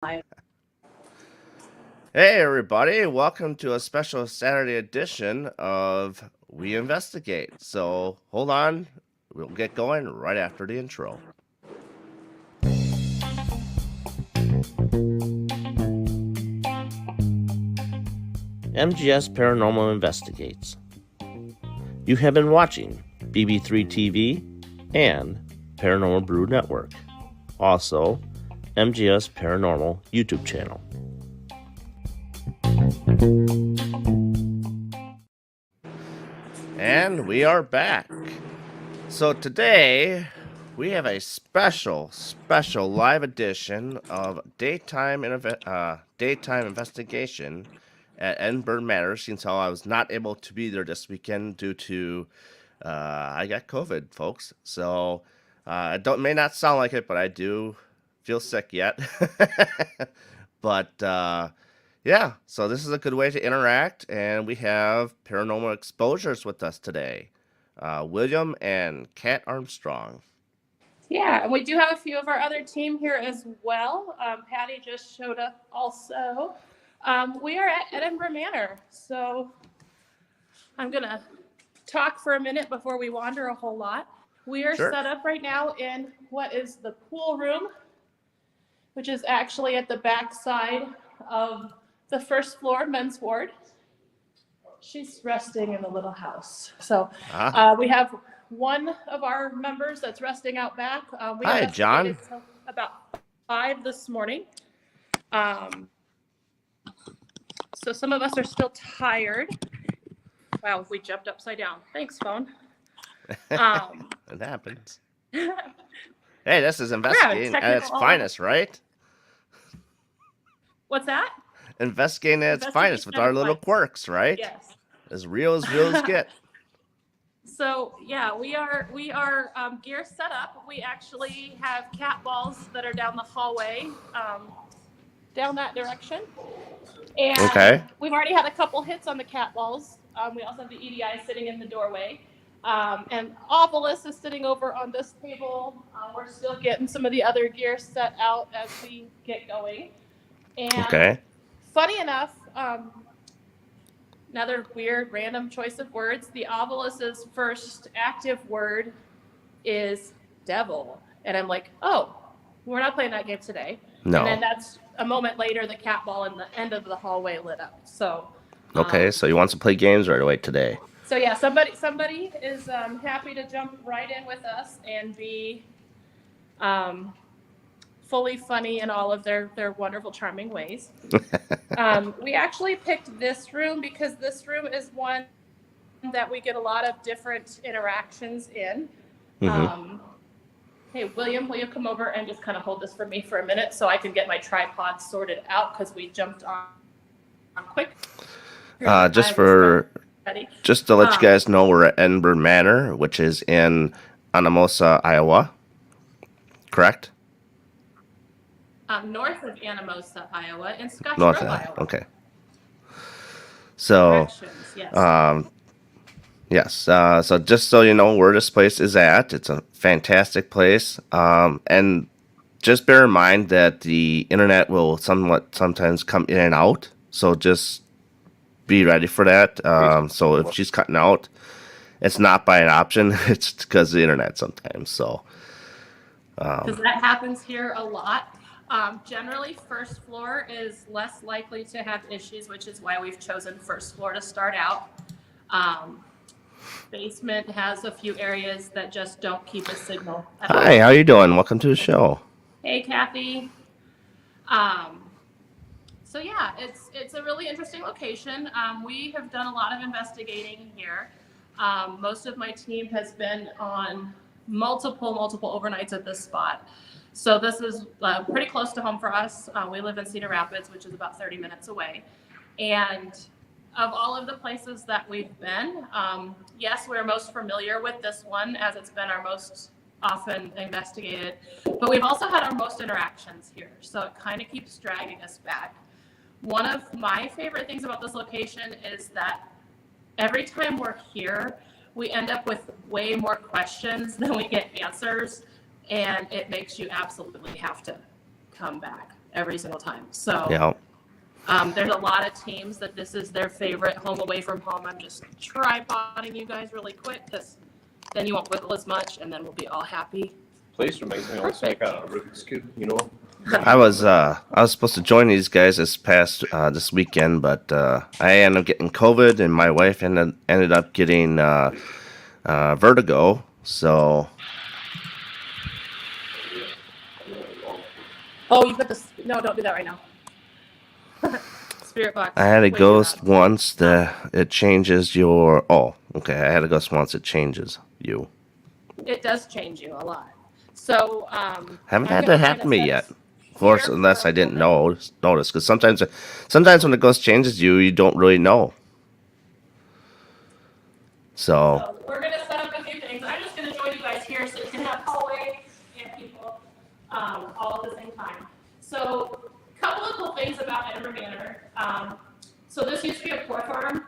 Hey everybody, welcome to a special Saturday edition of We Investigate. So hold on, we'll get going right after the intro. MGS Paranormal Investigates. You have been watching BB3 TV and Paranormal Brew Network. Also, MGS Paranormal YouTube channel. And we are back. So today we have a special live edition of daytime investigation at Edinburgh Manor. Since how I was not able to be there this weekend due to I got COVID, folks. So it may not sound like it, but I do feel sick yet. But yeah, so this is a good way to interact, and we have Paranormal Exposures with us today. William and Kat Armstrong. Yeah, and we do have a few of our other team here as well. Patty just showed up also. We are at Edinburgh Manor, so I'm going to talk for a minute before we wander a whole lot. We are set up right now in what is the pool room, which is actually at the back side of the first floor men's ward. She's resting in the little house. So we have one of our members that's resting out back. We Hi, John. About 5 this morning. So some of us are still tired. Wow, we jumped upside down. Thanks, phone. It happens. Hey, this is investigating at its finest, right? What's that? Investigating at its finest with our little quirks, right? Yes. As real as get. So yeah, we are gear set up. We actually have cat balls that are down the hallway, down that direction. And we've already had a couple hits on the cat balls. We also have the EDI sitting in the doorway. And Obelisk is sitting over on this table. We're still getting some of the other gear set out as we get going. And funny enough, another weird random choice of words, the Obelisk's first active word is devil. And I'm like, oh, we're not playing that game today. No. And then that's a moment later, the cat ball in the end of the hallway lit up. So so he wants to play games right away today. So yeah, somebody is happy to jump right in with us and be fully funny in all of their wonderful, charming ways. We actually picked this room because this room is one that we get a lot of different interactions in. Mm-hmm. Hey, William, will you come over and just kind of hold this for me for a minute so I can get my tripod sorted out because we jumped on quick. Just to let you guys know, we're at Edinburgh Manor, which is in Anamosa, Iowa. Correct? North of Anamosa, Iowa, in Scottsboro, Iowa. Okay. So, yes. So just so you know where this place is at, it's a fantastic place. And just bear in mind that the internet will sometimes come in and out. So just be ready for that. So if she's cutting out, it's not by an option. It's because of the internet sometimes. So because that happens here a lot. Generally, first floor is less likely to have issues, which is why we've chosen first floor to start out. Basement has a few areas that just don't keep a signal. Hi, how you doing? Welcome to the show. Hey, Kathy. So yeah, it's a really interesting location. We have done a lot of investigating here. Most of my team has been on multiple overnights at this spot. So this is pretty close to home for us. We live in Cedar Rapids, which is about 30 minutes away. And of all of the places that we've been, yes, we're most familiar with this one as it's been our most often investigated, but we've also had our most interactions here. So it kind of keeps dragging us back. One of my favorite things about this location is that every time we're here, we end up with way more questions than we get answers, and it makes you absolutely have to come back. every single time. So Yeah. there's a lot of teams that this is their favorite home away from home. I'm just tripoding you guys really quick because then you won't wiggle as much, and then we'll be all happy. Place reminds me also like a Rubik's Cube, you know? I was supposed to join these guys this weekend, but I ended up getting COVID, and my wife ended up getting vertigo. So Oh, you put this. No, don't do that right now. Spirit box. I had a way too ghost loud. once that it changes your. Oh, okay. I had a ghost once. It changes you. It does change you a lot. So Haven't I'm had gonna that happen to me set yet. this Of course, here unless for I a didn't moment. notice. Because sometimes when the ghost changes you, you don't really know. So So we're gonna set up a few things. I'm just gonna join you guys here so you can have hallway and people all at the same time. So a couple of cool things about Edinburgh Manor. So this used to be a poor farm,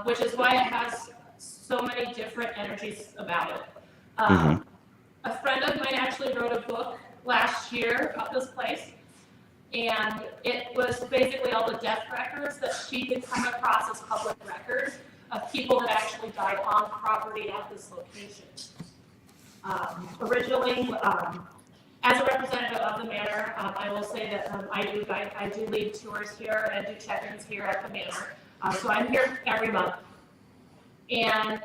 which is why it has so many different energies about it. A friend of mine actually wrote a book last year about this place, and it was basically all the death records that she could come across as public records of people that actually died on property at this location. Originally, as a representative of the manor, I will say that I do lead tours here and do check-ins here at the manor. So I'm here every month. And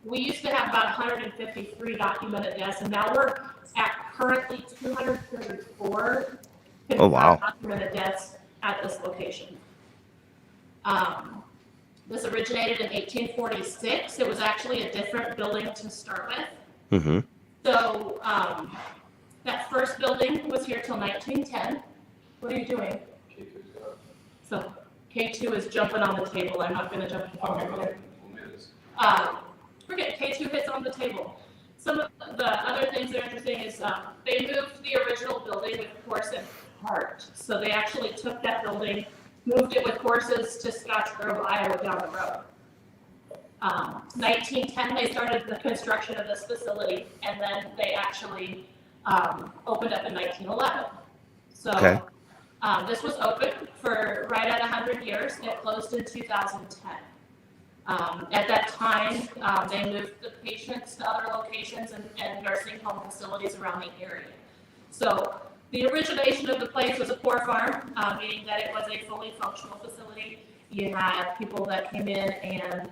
we used to have about 153 documented deaths, and now we're at currently 234 Oh, wow. documented deaths at this location. This originated in 1846. It was actually a different building to start with. Mm-hmm. So that first building was here till 1910. What are you doing? So K2 is jumping on the table. I'm not going to jump on there. Forget K2 hits on the table. Some of the other things that are interesting is they moved the original building with horse and cart. So they actually took that building, moved it with horses to Scottsgrove, Iowa, down the road. 1910, they started the construction of this facility, and then they actually opened up in 1911. So Okay. this was open for right at 100 years. It closed in 2010. At that time, they moved the patients to other locations and nursing home facilities around the area. So the origination of the place was a poor farm, meaning that it was a fully functional facility. You had people that came in and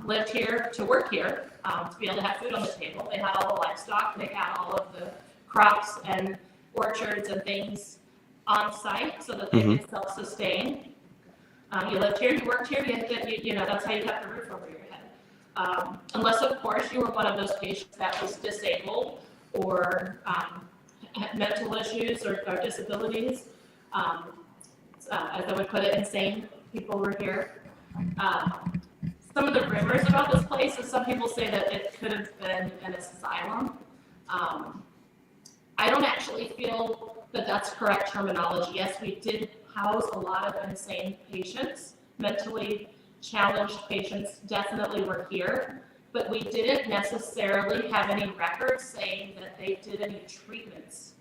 lived here to work here, to be able to have food on the table. They had all the livestock, they had all of the crops and orchards and things on site so that they could self-sustain. You lived here, you worked here, you know, that's how you kept the roof over your head. Unless, of course, you were one of those patients that was disabled or had mental issues or disabilities. As I would put it, insane people were here. Some of the rumors about this place is some people say that it could have been an asylum. I don't actually feel that that's correct terminology. Yes, we did house a lot of insane patients, mentally challenged patients definitely were here, but we didn't necessarily have any records saying that they did any treatments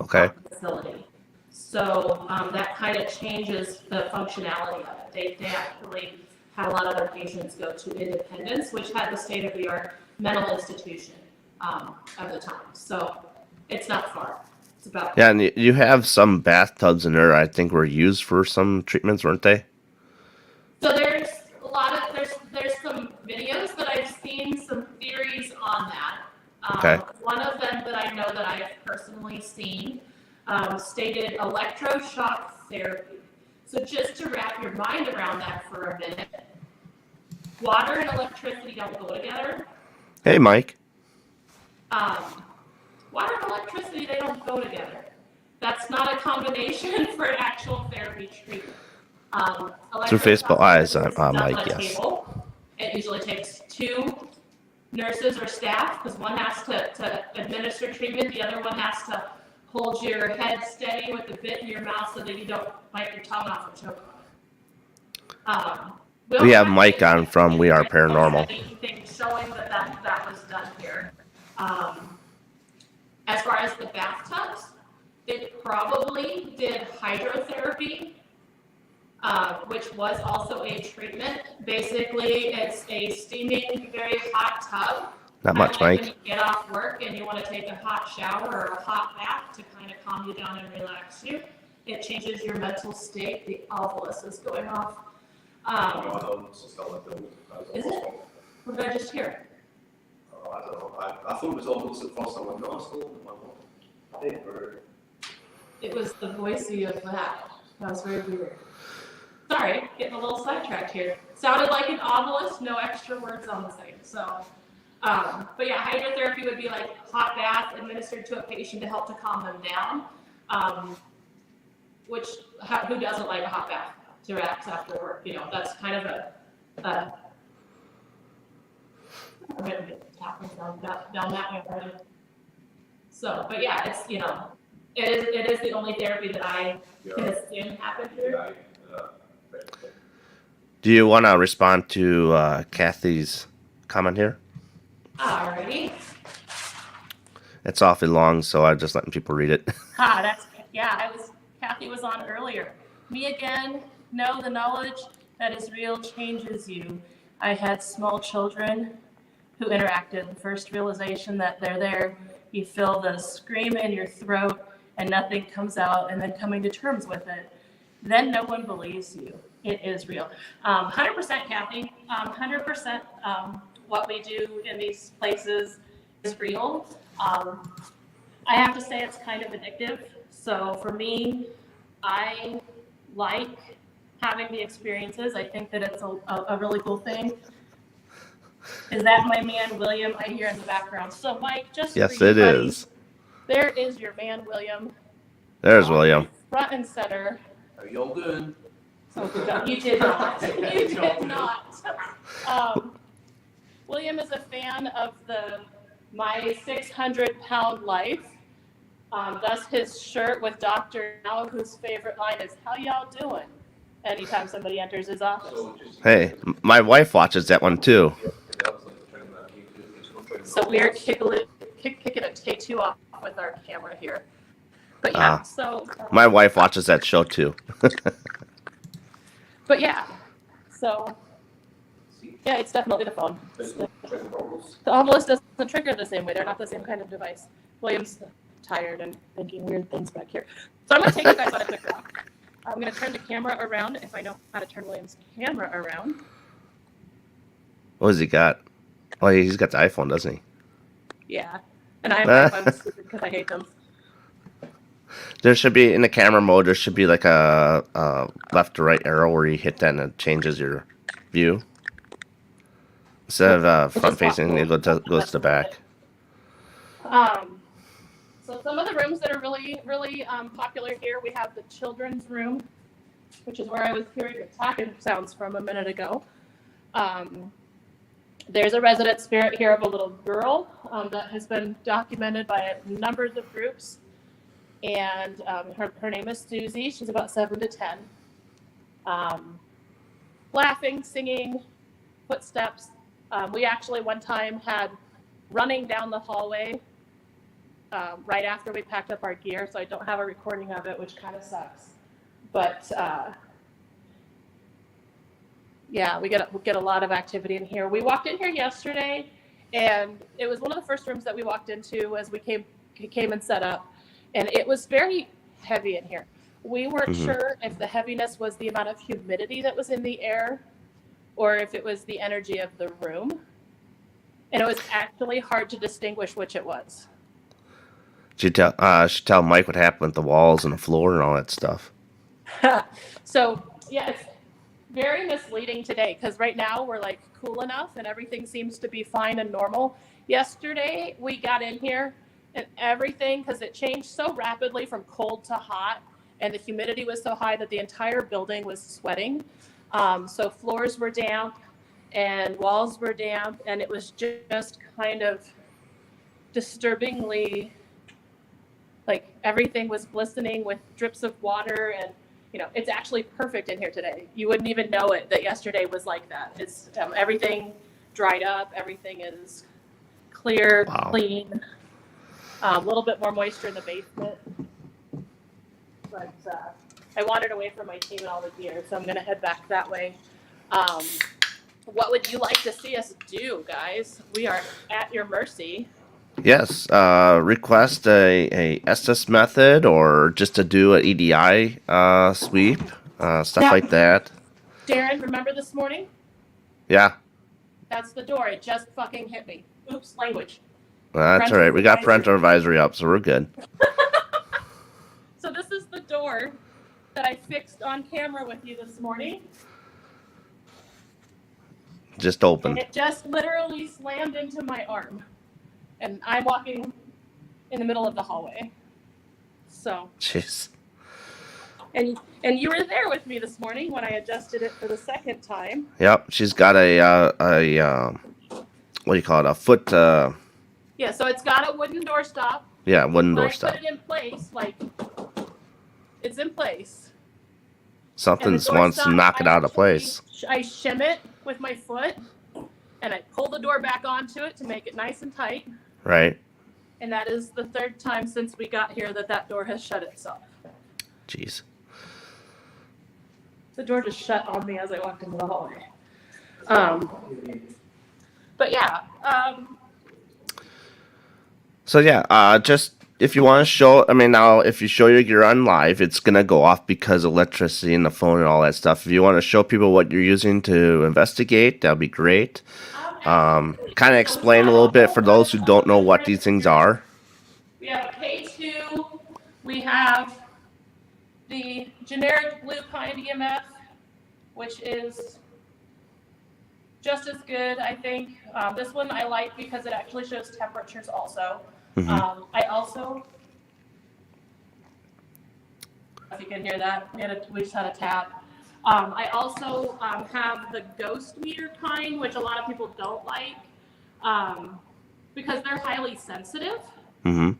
Okay. at the facility. So that kind of changes the functionality of it. They actually had a lot of their patients go to Independence, which had the state-of-the-art mental institution of the time. So it's not far. It's about Yeah, and you have some bathtubs in there. I think were used for some treatments, weren't they? So there's a lot of there's some videos that I've seen, some theories on that. Okay. One of them that I know that I've personally seen stated electroshock therapy. So just to wrap your mind around that for a minute, water and electricity don't go together. Hey, Mike. Water and electricity, they don't go together. That's not a combination for an actual therapy treatment. Through Facebook eyes, Mike, on a yes. table. It usually takes 2 nurses or staff, because one has to administer treatment, the other one has to hold your head steady with the bit in your mouth so that you don't bite your tongue off or choke on it. We have Mike on from We Are Paranormal. Anything showing that was done here. As far as the bathtubs, It probably did hydrotherapy, which was also a treatment. Basically, it's a steaming, very hot tub. Not Kind much, of like when Mike. you get off work and you want to take a hot shower or a hot bath to kind of calm you down and relax you. It changes your mental state. The ovilus is going off. Is it? What did I just hear? I don't know. I thought it was almost at first. I'm like, no, it's still. It was the voicey of that. That was very weird. Sorry, getting a little sidetracked here. Sounded like an ovilus, no extra words on the thing. So, but yeah, hydrotherapy would be like hot bath administered to a patient to help to calm them down. Which, who doesn't like a hot bath to relax after work? You know, that's kind of a I'm gonna get tapping down that way already. So, but yeah, it's, you know, it is the only therapy that I can assume happened here. Do you want to respond to Kathy's comment here? Alrighty. It's awfully long, so I'm just letting people read it. Kathy was on earlier. Me again, know the knowledge that is real changes you. I had small children who interacted. The first realization that they're there, you feel the scream in your throat and nothing comes out, and then coming to terms with it. Then no one believes you. It is real. 100% Kathy, 100% what we do in these places is real. I have to say it's kind of addictive. So for me, I like having the experiences. I think that it's a really cool thing. Is that my man, William, I hear in the background? So Mike, just Yes, for you, it buddy, is. there is your man, William. There's William. Front and center. How y'all doing? So good job. You did not. You did not. William is a fan of my 600-pound life. Thus his shirt with Dr. Now, whose favorite line is, "How y'all doing?" Anytime somebody enters his office. Hey, my wife watches that one too. So we are kicking a K2 off with our camera here. But yeah, my wife watches that show too. But yeah, so yeah, it's definitely the phone. The ovilus doesn't trigger the same way. They're not the same kind of device. William's tired and thinking weird things back here. So I'm going to take you guys on a quick walk. I'm going to turn the camera around if I know how to turn William's camera around. What has he got? Oh, he's got the iPhone, doesn't he? Yeah, and I have iPhones stupid because I hate them. There should be, in the camera mode, there should be like a left to right arrow where you hit that and it changes your view. Instead of front facing, it goes to the back. So some of the rooms that are really, really popular here, we have the children's room, which is where I was hearing the tapping sounds from a minute ago. There's a resident spirit here of a little girl that has been documented by numbers of groups. And her name is Susie. She's about 7 to 10. Laughing, singing, footsteps. We actually one time had running down the hallway right after we packed up our gear, so I don't have a recording of it, which kind of sucks. But yeah, we get a lot of activity in here. We walked in here yesterday, and it was one of the first rooms that we walked into as we came and set up. And it was very heavy in here. We weren't sure if the heaviness was the amount of humidity that was in the air or if it was the energy of the room. And it was actually hard to distinguish which it was. Should tell Mike what happened with the walls and the floor and all that stuff. So, yeah, it's very misleading today because right now we're like cool enough and everything seems to be fine and normal. Yesterday, we got in here and everything, because it changed so rapidly from cold to hot, and the humidity was so high that the entire building was sweating. So floors were damp and walls were damp, and it was just kind of disturbingly, like everything was glistening with drips of water, and it's actually perfect in here today. You wouldn't even know it that yesterday was like that. It's everything dried up, everything is clear, clean. A little bit more moisture in the basement. but I wandered away from my team and all the gear, so I'm going to head back that way. What would you like to see us do, guys? We are at your mercy. Yes, request a Estes method or just to do an EDI sweep, stuff like that. Darren, remember this morning? Yeah, That's the door. It just fucking hit me. Oops, language. that's all right. We got parental advisory up, so we're good. So this is the door that I fixed on camera with you this morning. Just open. And it just literally slammed into my arm. And I'm walking in the middle of the hallway. So. Jeez. And you were there with me this morning when I adjusted it for the second time. Yep, she's got a what do you call it? A foot. Yeah, so it's got a wooden doorstop. Yeah, wooden When doorstop. I put it in place, like it's in place. Something And the wants to doorstop, knock it out of place. I shim it with my foot, and I pull the door back onto it to make it nice and tight. Right. And that is the third time since we got here that door has shut itself. Jeez. The door just shut on me as I walked into the hallway. But yeah. So yeah, just if you want to show, I mean, now if you show your gear on live, it's gonna go off because of electricity and the phone and all that stuff. If you want to show people what you're using to investigate, that'd be great. Kind of explain a little bit for those who don't know what these things are. We have a K2. We have the generic blue kind EMF, which is just as good, I think. This one I like because it actually shows temperatures also. Mm-hmm. I also, if you can hear that, we just had a tap. I also have the ghost meter kind, which a lot of people don't like because they're highly sensitive. Mm-hmm.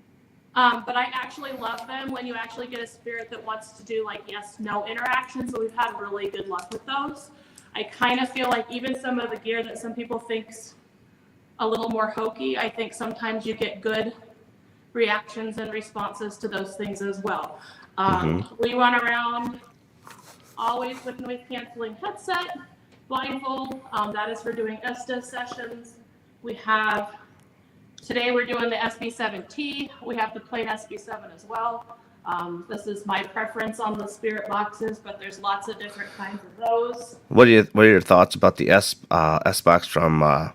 But I actually love them when you actually get a spirit that wants to do like yes/no interactions. So we've had really good luck with those. I kind of feel like even some of the gear that some people think's a little more hokey, I think sometimes you get good reactions and responses to those things as well. We run around always with noise canceling headset, blindfold. That is for doing Estes sessions. We have, today we're doing the SB7T. We have the plain SB7 as well. This is my preference on the spirit boxes, but there's lots of different kinds of those. What are your thoughts about the S box from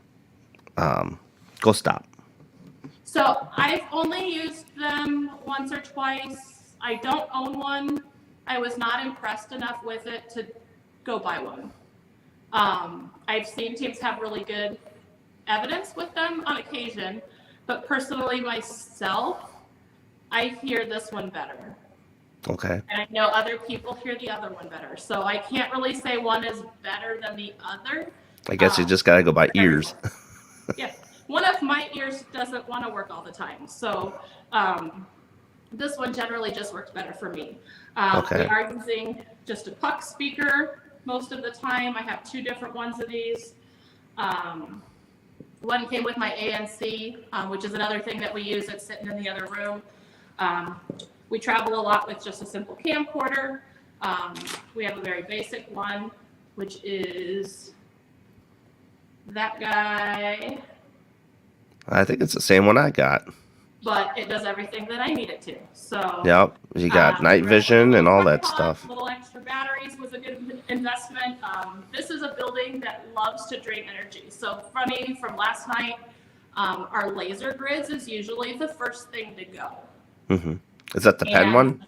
Ghost Stop? So I've only used them once or twice. I don't own one. I was not impressed enough with it to go buy one. I've seen teams have really good evidence with them on occasion, but personally myself, I hear this one better. Okay. And I know other people hear the other one better. So I can't really say one is better than the other. I guess you just gotta go by ears. Yeah. One of my ears doesn't want to work all the time. So this one generally just works better for me. Okay. We are using just a puck speaker most of the time. I have two different ones of these. One came with my ANC, which is another thing that we use that's sitting in the other room. We travel a lot with just a simple camcorder. We have a very basic one, which is that guy. I think it's the same one I got. But it does everything that I need it to. So Yep, you got night vision and all that stuff. Little extra batteries was a good investment. This is a building that loves to drain energy. So funny from last night, our laser grids is usually the first thing to go. Mm-hmm. Is that the pen one?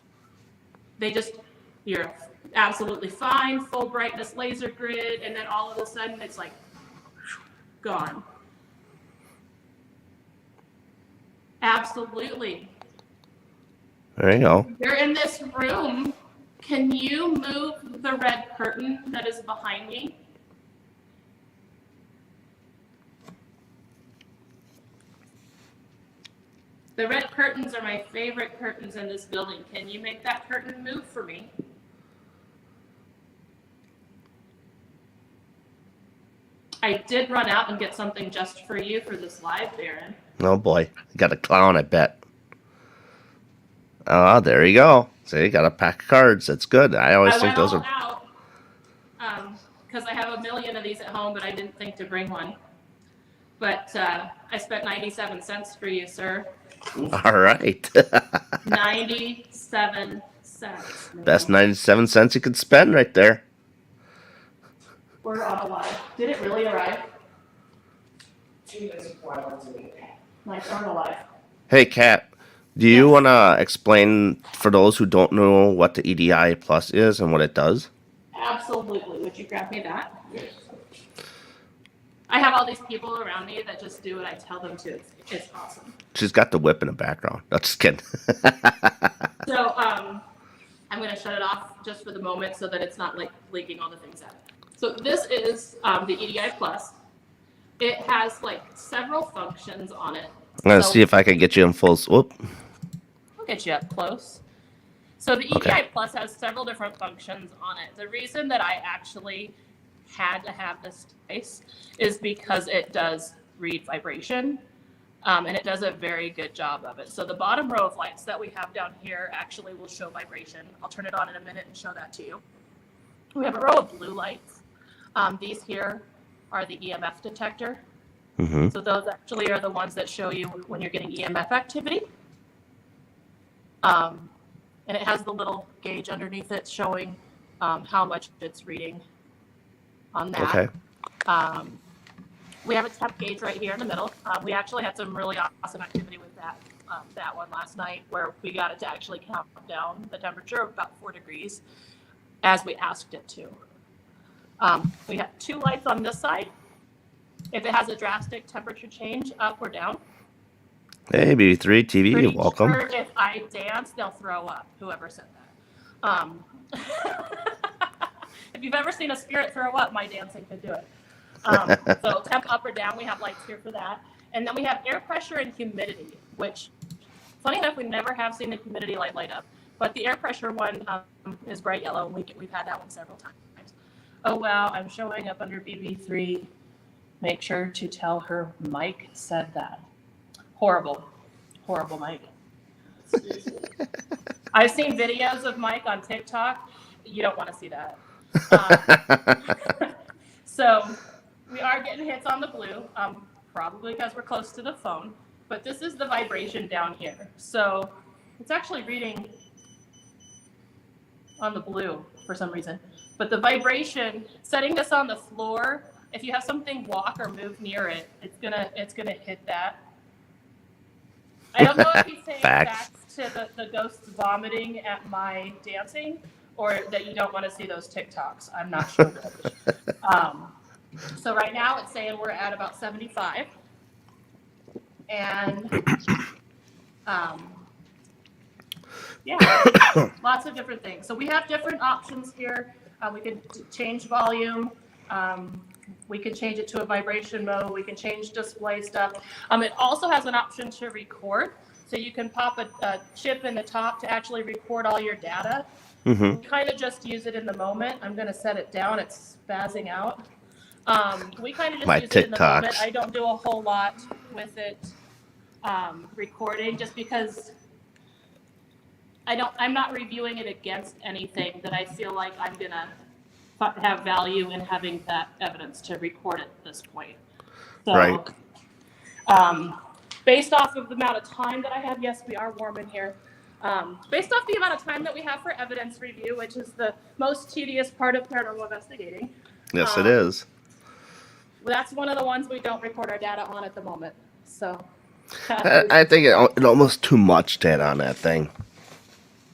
You're absolutely fine, full brightness laser grid, and then all of a sudden it's like gone. Absolutely. There you go. You're in this room. Can you move the red curtain that is behind me? The red curtains are my favorite curtains in this building. Can you make that curtain move for me? I did run out and get something just for you for this live, Darren. Oh boy, you got a clown, I bet. Oh, there you go. See, you got a pack of cards. That's good. I always I think went those all are. out because I have a million of these at home, but I didn't think to bring one. But I spent 97 cents for you, sir. All right. 97 cents. Best 97 cents you could spend right there. We're on alive. Did it really arrive? Nice, on alive. Hey, Kat, do you Yes. want to explain for those who don't know what the EDI Plus is and what it does? Absolutely. Would you grab me that? I have all these people around me that just do what I tell them to. It's awesome. She's got the whip in the background. No, just kidding. So I'm going to shut it off just for the moment so that it's not like leaking all the things out. So this is the EDI Plus. It has like several functions on it. I'm going to see if I can get you in full. Whoop. I'll get you up close. So the EDI Okay. Plus has several different functions on it. The reason that I actually had to have this device is because it does read vibration, and it does a very good job of it. So the bottom row of lights that we have down here actually will show vibration. I'll turn it on in a minute and show that to you. We have a row of blue lights. These here are the EMF detector. Mm-hmm. So those actually are the ones that show you when you're getting EMF activity. And it has the little gauge underneath it showing how much it's reading on that. Okay. We have a temp gauge right here in the middle. We actually had some really awesome activity with that one last night where we got it to actually count down the temperature of about 4 degrees as we asked it to. We have 2 lights on this side. If it has a drastic temperature change up or down. Hey, B3 TV, Pretty you're welcome. sure if I dance, they'll throw up. Whoever said that. If you've ever seen a spirit throw up, my dancing could do it. So temp up or down, we have lights here for that. And then we have air pressure and humidity, which, funny enough, we never have seen the humidity light up. But the air pressure one is bright yellow, and we've had that one several times. Oh, wow, I'm showing up under BB3. Make sure to tell her Mike said that. Horrible, Mike. I've seen videos of Mike on TikTok. You don't want to see that. So we are getting hits on the blue, probably because we're close to the phone. But this is the vibration down here. So it's actually reading on the blue for some reason. But the vibration, setting this on the floor, if you have something walk or move near it, it's gonna hit that. I don't know if he's saying Facts. facts to the ghosts vomiting at my dancing, or that you don't want to see those TikToks. I'm not sure which. So right now it's saying we're at about 75, and yeah, lots of different things. So we have different options here. We can change volume. We can change it to a vibration mode. We can change display stuff. It also has an option to record. So you can pop a chip in the top to actually record all your data. Mm-hmm. Kind of just use it in the moment. I'm going to set it down. It's spazzing out. We kind of just My use it in the moment. TikToks. I don't do a whole lot with it recording just because I'm not reviewing it against anything that I feel like I'm going to have value in having that evidence to record at this point. So, Right. Based off of the amount of time that I have, yes, we are warm in here. Based off the amount of time that we have for evidence review, which is the most tedious part of paranormal investigating. Yes, it is. That's one of the ones we don't record our data on at the moment. So, I think it almost too much data on that thing.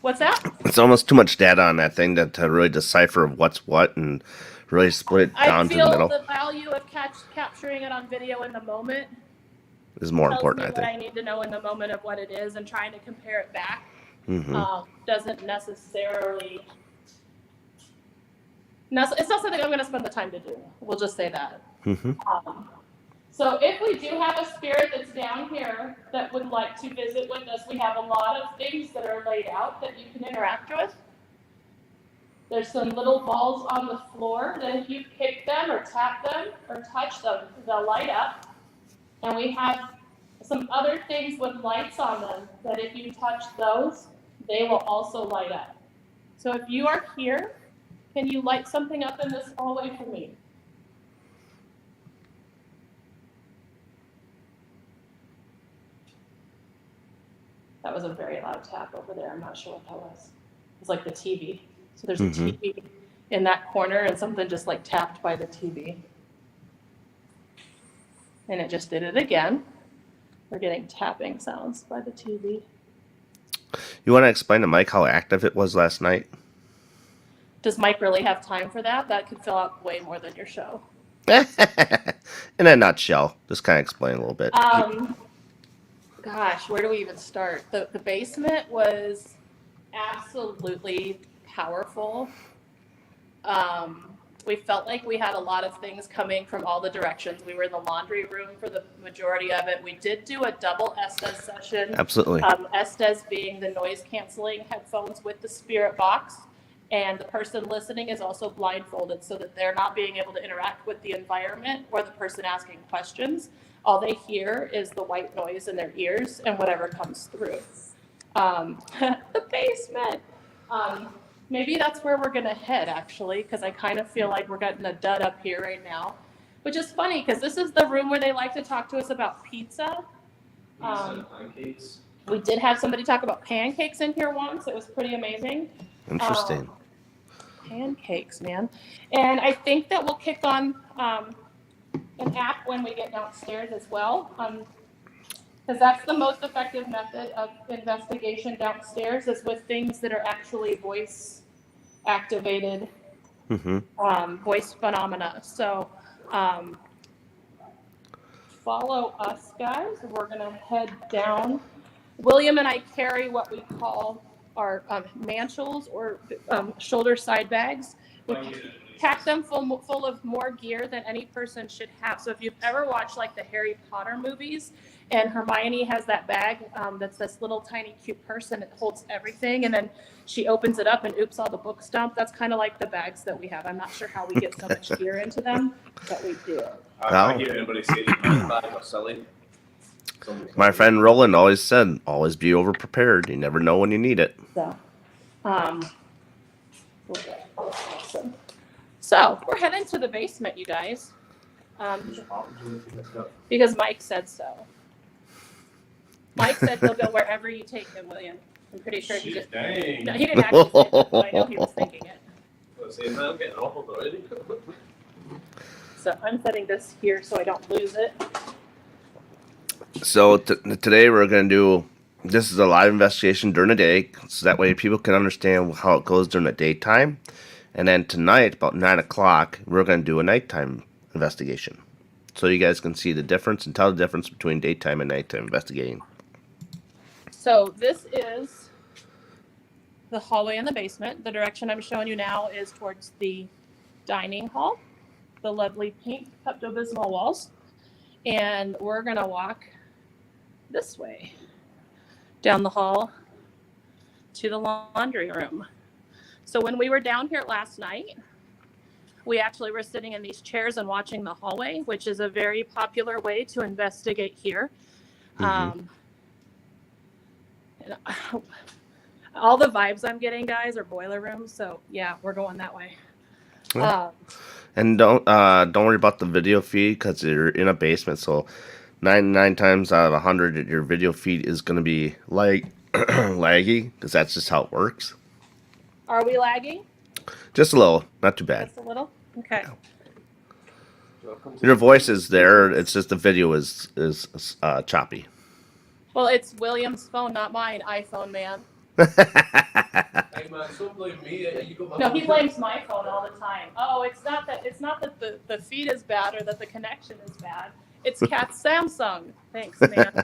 what's that? It's almost too much data on that thing to really decipher what's what and really split it down I to the feel middle the value of capturing it on video in the moment is more tells important, me I what I think. need to know in the moment of what it is, and trying to compare it back Mm-hmm. doesn't necessarily. It's not something I'm going to spend the time to do. We'll just say that. Mm-hmm. So if we do have a spirit that's down here that would like to visit with us, we have a lot of things that are laid out that you can interact with. There's some little balls on the floor that if you kick them or tap them or touch them, they'll light up. And we have some other things with lights on them that if you touch those, they will also light up. So if you are here, can you light something up in this hallway for me? That was a very loud tap over there. I'm not sure what that was. It was like the TV. So there's a TV in that corner and something just like tapped by the TV. And it just did it again. We're getting tapping sounds by the TV. You want to explain to Mike how active it was last night? Does Mike really have time for that? That could fill out way more than your show. In a nutshell, just kind of explain a little bit. Gosh, where do we even start? The basement was absolutely powerful. We felt like we had a lot of things coming from all the directions. We were in the laundry room for the majority of it. We did do a double Estes session. Absolutely. Estes being the noise canceling headphones with the spirit box. And the person listening is also blindfolded so that they're not being able to interact with the environment or the person asking questions. All they hear is the white noise in their ears and whatever comes through. The basement. Maybe that's where we're going to head, actually, because I kind of feel like we're getting a dud up here right now, which is funny because this is the room where they like to talk to us about pizza. Pancakes. We did have somebody talk about pancakes in here once. It was pretty amazing. Interesting. Pancakes, man. And I think that we'll kick on an app when we get downstairs as well. Because that's the most effective method of investigation downstairs is with things that are actually voice activated, voice phenomena. So follow us, guys. We're going to head down. William and I carry what we call our manchels or shoulder side bags. We pack them full of more gear than any person should have. So if you've ever watched like the Harry Potter movies and Hermione has that bag that's this little tiny cute purse and it holds everything and then she opens it up and oops, all the books dump. That's kind of like the bags that we have. I'm not sure how we get so much gear into them, but we do. I hear anybody say that bag or silly. My friend Roland always said, always be over prepared. You never know when you need it. So, awesome. So we're heading to the basement, you guys, because Mike said so. Mike said he'll go wherever you take him, William. I'm pretty sure he just. Dang. No, he didn't actually say that, but I know he was thinking it. I'm getting awful already. So I'm setting this here so I don't lose it. So today we're going to do, this is a live investigation during the day, so that way people can understand how it goes during the daytime. And then tonight, about 9 o'clock, we're going to do a nighttime investigation. So you guys can see the difference and tell the difference between daytime and nighttime investigating. So this is the hallway in the basement. The direction I'm showing you now is towards the dining hall, the lovely pink Pepto-Bismol walls. And we're going to walk this way down the hall to the laundry room. So when we were down here last night, we actually were sitting in these chairs and watching the hallway, which is a very popular way to investigate here. All the vibes I'm getting, guys, are boiler rooms. So yeah, we're going that way. And don't worry about the video feed because you're in a basement. So 99 times out of 100, your video feed is going to be laggy because that's just how it works. Are we lagging? Just a little, not too bad. Just a little? Okay. Your voice is there. It's just the video is choppy. Well, it's William's phone, not mine. iPhone, man. Hey man, don't blame me. You got my No, he blames my phone all the time. Oh, it's not that the feed is bad or that the connection is bad. It's Kat's Samsung. Thanks, man.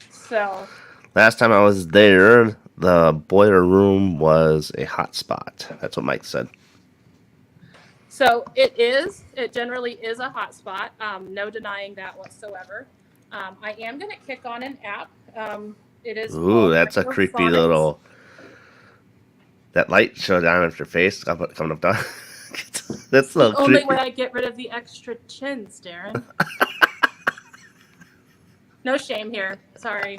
So Last time I was there, the boiler room was a hot spot. That's what Mike said. So it generally is a hot spot. No denying that whatsoever. I am going to kick on an app. It is. Ooh, that's a creepy Necrophonics. little. That light showed down at your face coming up down. That's a little Only creepy. when I get rid of the extra chins, Darren. No shame here. Sorry.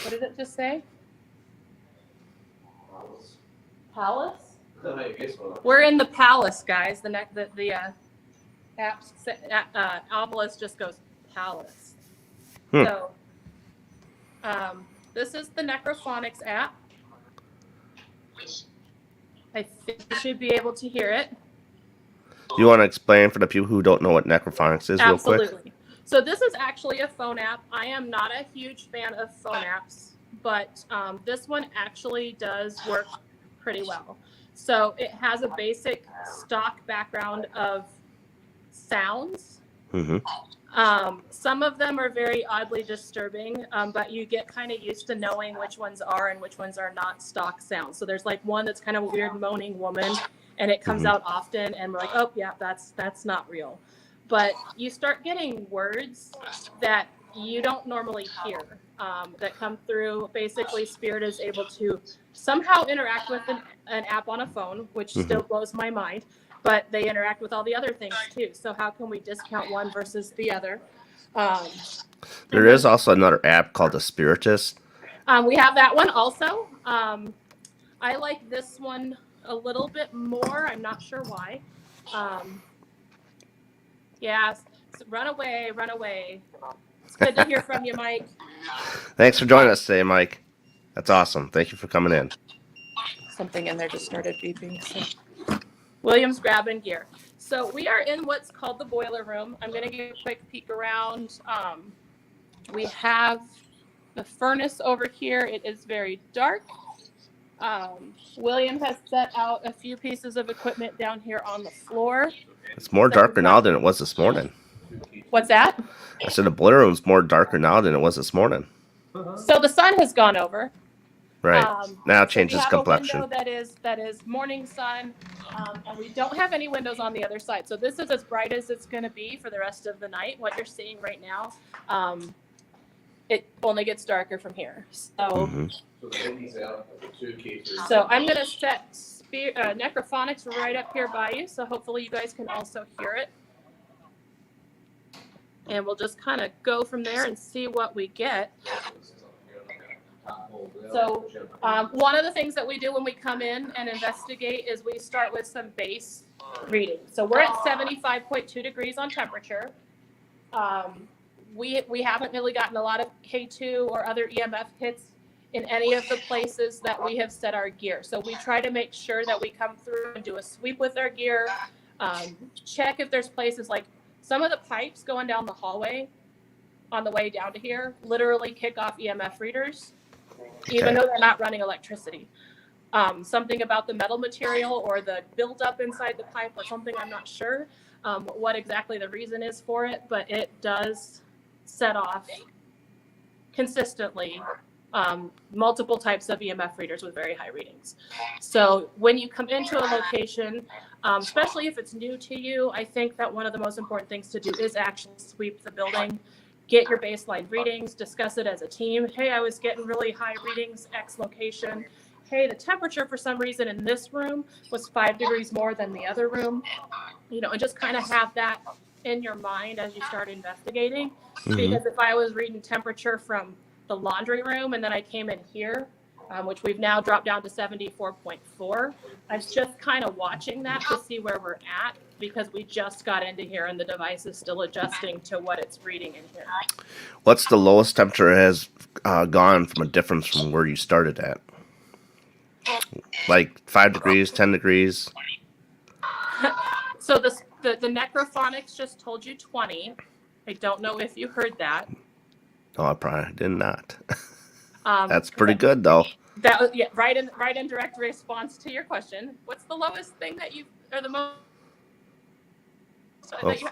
What did it just say? Palace. Palace? I guess what We're in the palace, guys. App's obelisk just goes palace. Hmm. So, this is the Necrophonics app. I think you should be able to hear it. You want to explain for the people who don't know what Necrophonics is real quick? Absolutely. So this is actually a phone app. I am not a huge fan of phone apps, but this one actually does work pretty well. So it has a basic stock background of sounds. Mm-hmm. Some of them are very oddly disturbing, but you get kind of used to knowing which ones are and which ones are not stock sounds. So there's like one that's kind of a weird moaning woman, and it comes out often, and we're like, oh yeah, that's not real. But you start getting words that you don't normally hear that come through. Basically, Spirit is able to somehow interact with an app on a phone, which still blows my mind. But they interact with all the other things too. So how can we discount one versus the other? There is also another app called The Spiritist. We have that one also. I like this one a little bit more. I'm not sure why. Yeah, so run away, run away. It's good to hear from you, Mike. Thanks for joining us today, Mike. That's awesome. Thank you for coming in. Something in there just started beeping. So. William's grabbing gear. So we are in what's called the boiler room. I'm going to give a quick peek around. We have the furnace over here. It is very dark. William has set out a few pieces of equipment down here on the floor. It's more darker now than it was this morning. What's that? I said the boiler room's more darker now than it was this morning. So the sun has gone over. Right. Now it So changes we have complexion. a window that is morning sun, and we don't have any windows on the other side. So this is as bright as it's going to be for the rest of the night. What you're seeing right now, it only gets darker from here. So, so I'm going to set Necrophonics right up here by you. So hopefully you guys can also hear it. And we'll just kind of go from there and see what we get. So one of the things that we do when we come in and investigate is we start with some base reading. So we're at 75.2 degrees on temperature. We haven't really gotten a lot of K2 or other EMF hits in any of the places that we have set our gear. So we try to make sure that we come through and do a sweep with our gear, check if there's places like some of the pipes going down the hallway on the way down to here literally kick off EMF readers, even though they're not running electricity. Something about the metal material or the buildup inside the pipe or something, I'm not sure what exactly the reason is for it, but it does set off consistently multiple types of EMF readers with very high readings. So when you come into a location, especially if it's new to you, I think that one of the most important things to do is actually sweep the building, get your baseline readings, discuss it as a team. Hey, I was getting really high readings, X location. Hey, the temperature for some reason in this room was 5 degrees more than the other room. And just kind of have that in your mind as you start investigating. Because if I was reading temperature from the laundry room and then I came in here, which we've now dropped down to 74.4, I was just kind of watching that to see where we're at, because we just got into here and the device is still adjusting to what it's reading in here. What's the lowest temperature it has gone from a difference from where you started at? Like 5 degrees, 10 degrees? So the Necrophonics just told you 20. I don't know if you heard that. No, I probably did not. That's pretty good, though. That was right in direct response to your question. What's the lowest thing that you, or the most? That you,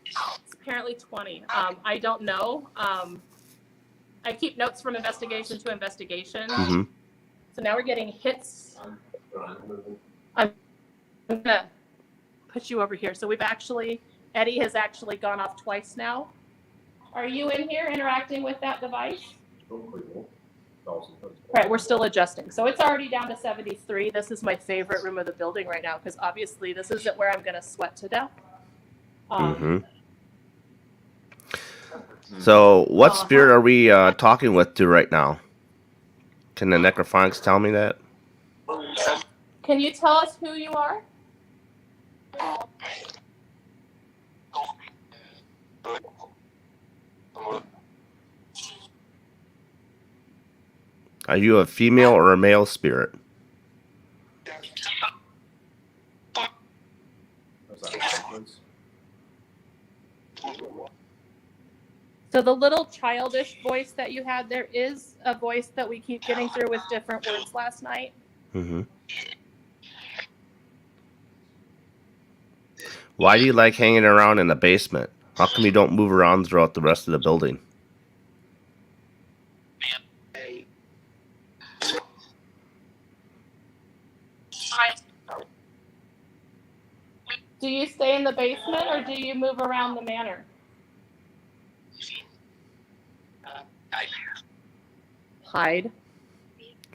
it's apparently 20. I don't know. I keep notes from investigation to investigation. So now we're getting hits. I'm gonna put you over here. So Eddie has actually gone off twice now. Are you in here interacting with that device? Right, we're still adjusting. So it's already down to 73. This is my favorite room of the building right now, because obviously this isn't where I'm going to sweat to death. So what spirit are we talking with right now? Can the Necrophonics tell me that? Can you tell us who you are? Are you a female or a male spirit? Was that a reference? So the little childish voice that you had, there is a voice that we keep getting through with different words last night. Mm-hmm. Why do you like hanging around in the basement? How come you don't move around throughout the rest of the building? Do you stay in the basement or do you move around the manor? Hide.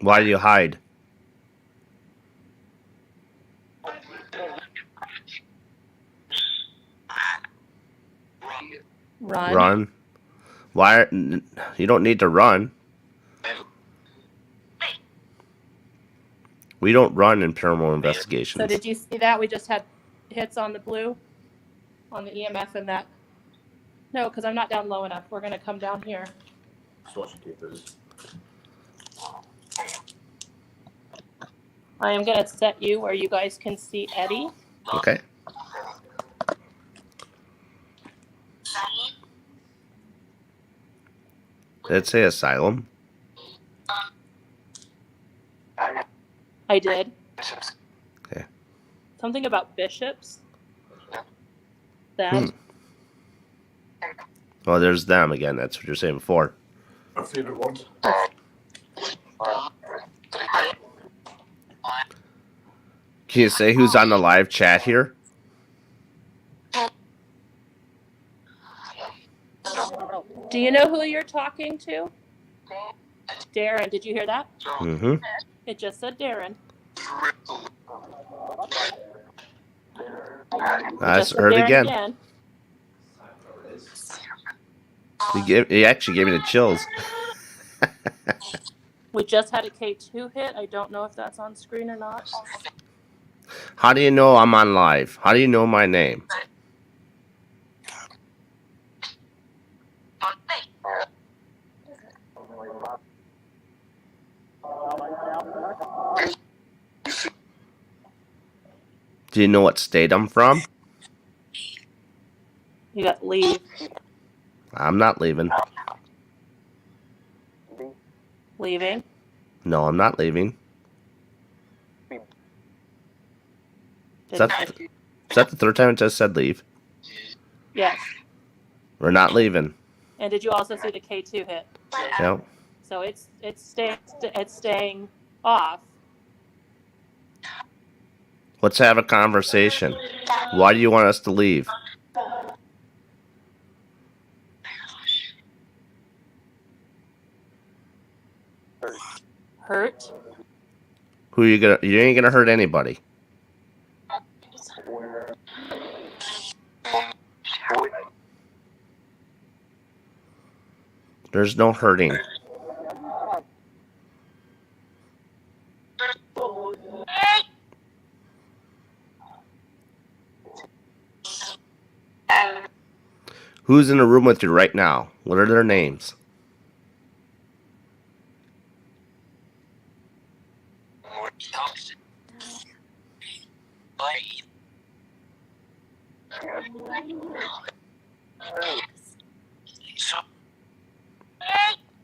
Why do you hide? Run. Run? Why? You don't need to run. We don't run in paranormal investigations. So did you see that? We just had hits on the blue, on the EMF and that. No, because I'm not down low enough. We're going to come down here. Just watching keepers. I am going to set you where you guys can see Eddie. Okay. Did it say asylum? I did. Okay. Something about bishops. That. Oh, there's them again. That's what you're saying before. Our favourite word. Can you say who's on the live chat here? Do you know who you're talking to? Darren. Did you hear that? Mm-hmm. It just said Darren. I Just said heard Darren again. He actually gave me the chills. We just had a K2 hit. I don't know if that's on screen or not. How do you know I'm on live? How do you know my name? Do you know what state I'm from? You got leave. I'm not leaving. Leaving. No, I'm not leaving. Is that the third time it just said leave? Yes. We're not leaving. And did you also see the K2 hit? Yep. So it's staying off. Let's have a conversation. Why do you want us to leave? Hurt. Who you gonna? You ain't gonna hurt anybody. There's no hurting. Who's in the room with you right now? What are their names?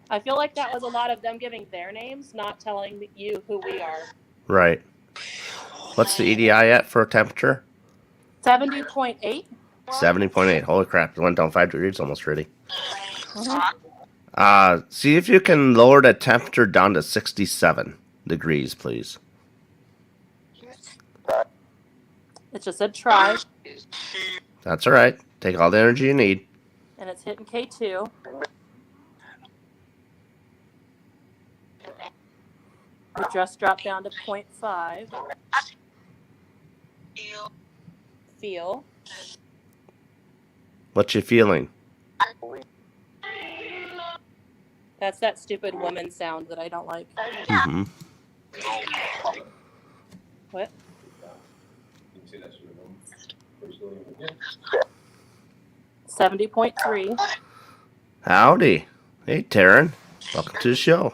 I feel like that was a lot of them giving their names, not telling you who we are. Right. What's the EDI at for temperature? 70.8. 70.8. Holy crap! It went down 5 degrees almost already. Mm-hmm. See if you can lower the temperature down to 67 degrees, please. It just said try, That's all right. Take all the energy you need. and it's hitting K2. We just dropped down to 0.5. Feel. What you feeling? That's that stupid woman sound that I don't like. Mm-hmm. What? You can see that's your room. Pretty still, yeah. 70.3. Howdy. Hey, Taryn. Welcome to the show.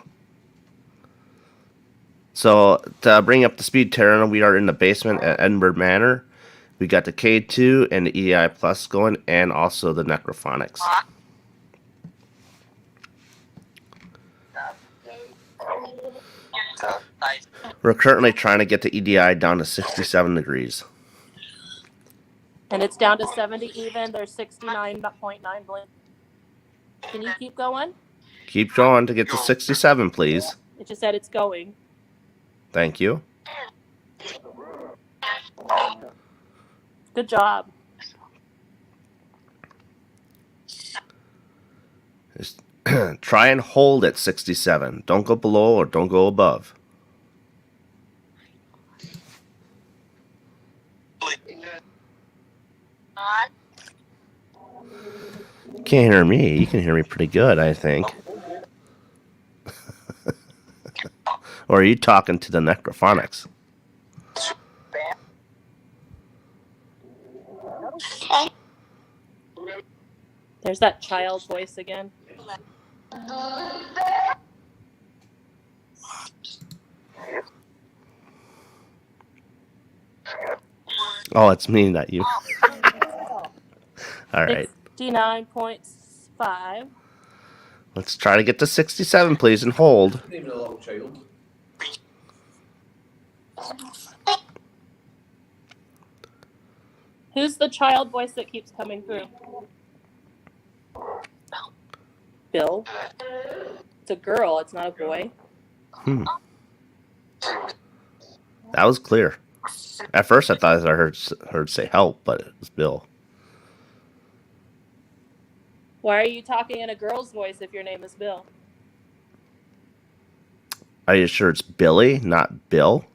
So, to bring up the speed, Taryn, we are in the basement at Edinburgh Manor. We got the K2 and the EI Plus going, and also the Necrophonics. We're currently trying to get the EDI down to 67 degrees. And it's down to 70 even. There's 69.9 blink. Can you keep going? Keep going to get to 67, please. It just said it's going. Thank you. Good job. Just try and hold at 67. Don't go below or don't go above. Can't hear me. You can hear me pretty good, I think. Or are you talking to the Necrophonics? There's that child voice again. Oh, it's me, not you. All right. 69.5. Let's try to get to 67, please, and hold. Not even a little child. Who's the child voice that keeps coming through? Bill. It's a girl. It's not a boy. That was clear. At first, I thought I heard say help, but it was Bill. Why are you talking in a girl's voice if your name is Bill? Are you sure it's Billy, not Bill?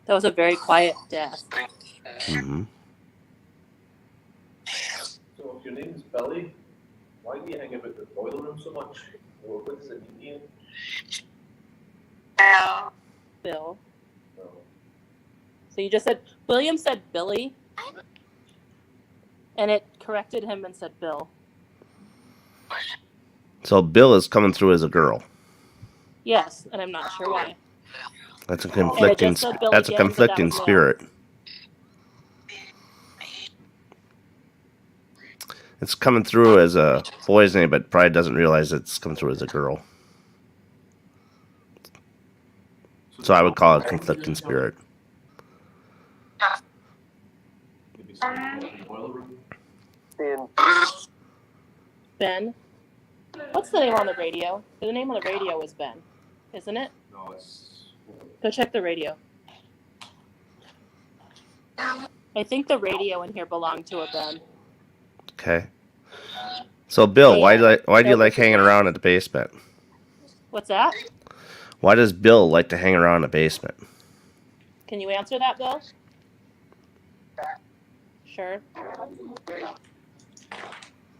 That was a very quiet death. Mm-hmm. So if your name's Billy, why do you hang about the boiler room so much? What does it mean to you? Bill. No. So you just said, William said Billy. And it corrected him and said Bill. So Bill is coming through as a girl. Yes, and I'm not sure why. That's a conflicting. said Bill That's a again, but that conflicting was male. spirit. It's coming through as a boy's name, but probably doesn't realize it's coming through as a girl. So I would call it conflicting spirit. Maybe something in the boiler room. Ben. What's the name on the radio? The name on the radio was Ben, isn't it? No, it's. Go check the radio. I think the radio in here belonged to a Ben. Okay. So Bill, Hey, why do you Bill, like hanging around in the basement? What's that? Why does Bill like to hang around in the basement? Can you answer that, Bill? Sure.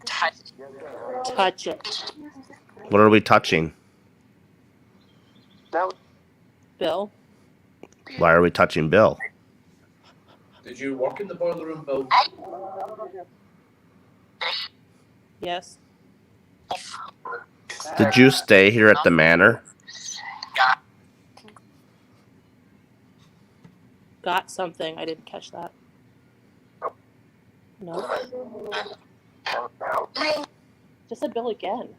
Touch it. What are we touching? Bill. Why are we touching Bill? Did you work in the boiler room, Bill? Yes. Did you stay here at the manor? Got something. I didn't catch that. No. Just said Bill again.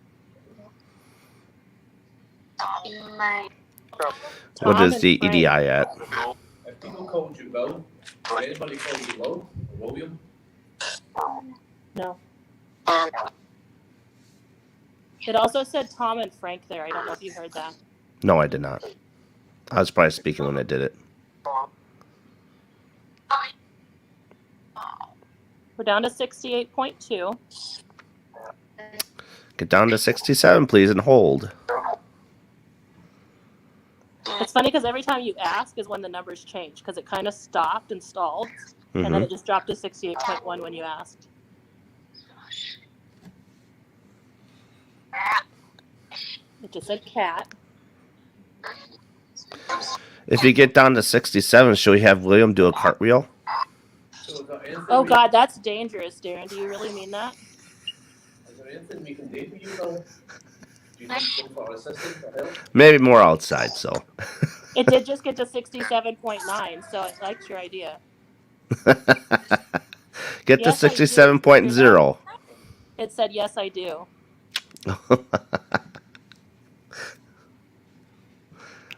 What Tom is and the Frank. EDI at? If people called you Bill, did anybody call you Will or William? No. It also said Tom and Frank there. I don't know if you heard that. No, I did not. I was probably speaking when I did it. We're down to 68.2. Get down to 67, please, and hold. It's funny because every time you ask is when the numbers change because it kind of stopped and stalled, and then it just dropped to 68.1 when you asked. It just said cat. If you get down to 67, should we have William do a cartwheel? So is there anything Oh God, that's dangerous, Darren. Do you really mean that? Is there anything we can do for you, Bill? Do you need some sort of assistance or help? Maybe more outside, so. It did just get to 67.9, so I liked your idea. Get to Yes, I do. 67.0. It said, yes, I do.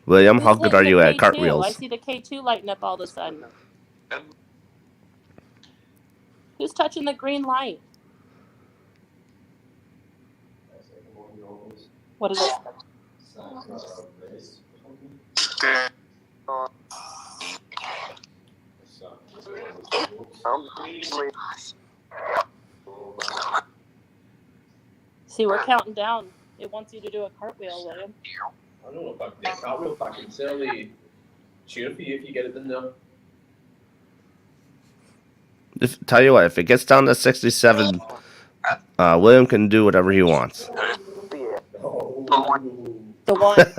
William, how Who's good are hitting you the at K2? cartwheels? I see the K2 lighting up all of a sudden. Who's touching the green light? What is it? See, we're counting down. It wants you to do a cartwheel, William. I don't know if I can do a cartwheel, but I can certainly cheer for you if you get it in there. Tell you what, if it gets down to 67, William can do whatever he wants. The one.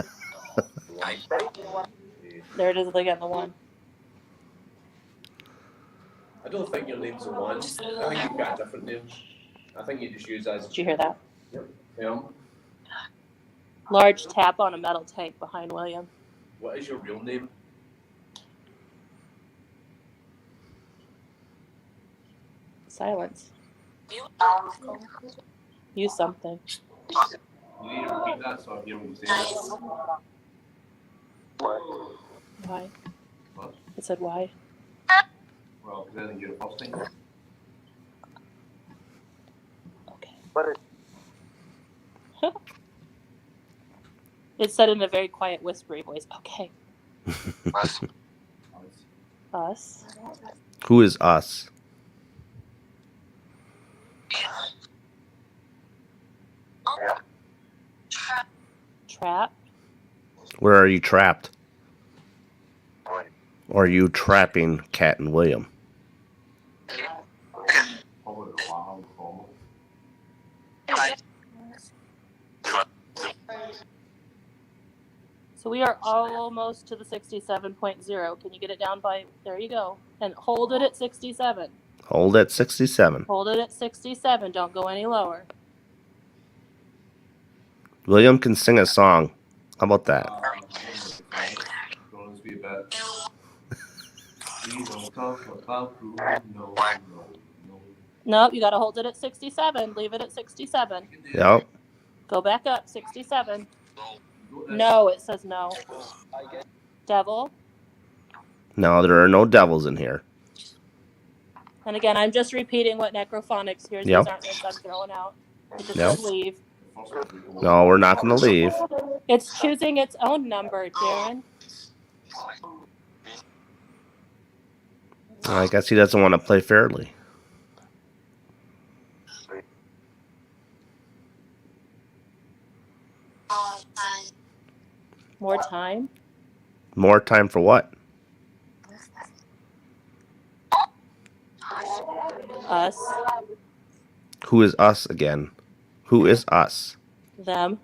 There it is again, the one. I don't think your name's the one. I think you've got a different name. I think you just use as. Did you hear that? Yeah. Large tap on a metal tank behind William. What is your real name? Silence. Use something. You need to repeat that so I hear what you say. Why? What? It said why. Well, because I think you're the first thing. Okay. It said in a very quiet, whispery voice, okay. Us. Who is us? Trap. Where are you trapped? Or are you trapping Cat and William? So we are almost to the 67.0. Can you get it down by, there you go. And hold it at 67. Hold at 67. Hold it at 67. Don't go any lower. William can sing a song. How about that? Nope, you got to hold it at 67. Leave it at 67. Yep. Go back up, 67. No, it says no. Devil. No, there are no devils in here. And again, I'm just repeating what Necrophonics hears. Yep. These aren't lists I'm throwing out. It just Yep. says leave. No, we're not going to leave. It's choosing its own number, Darren. I guess he doesn't want to play fairly. More time. More time for what? Us. Who is us again? Who is us? Them.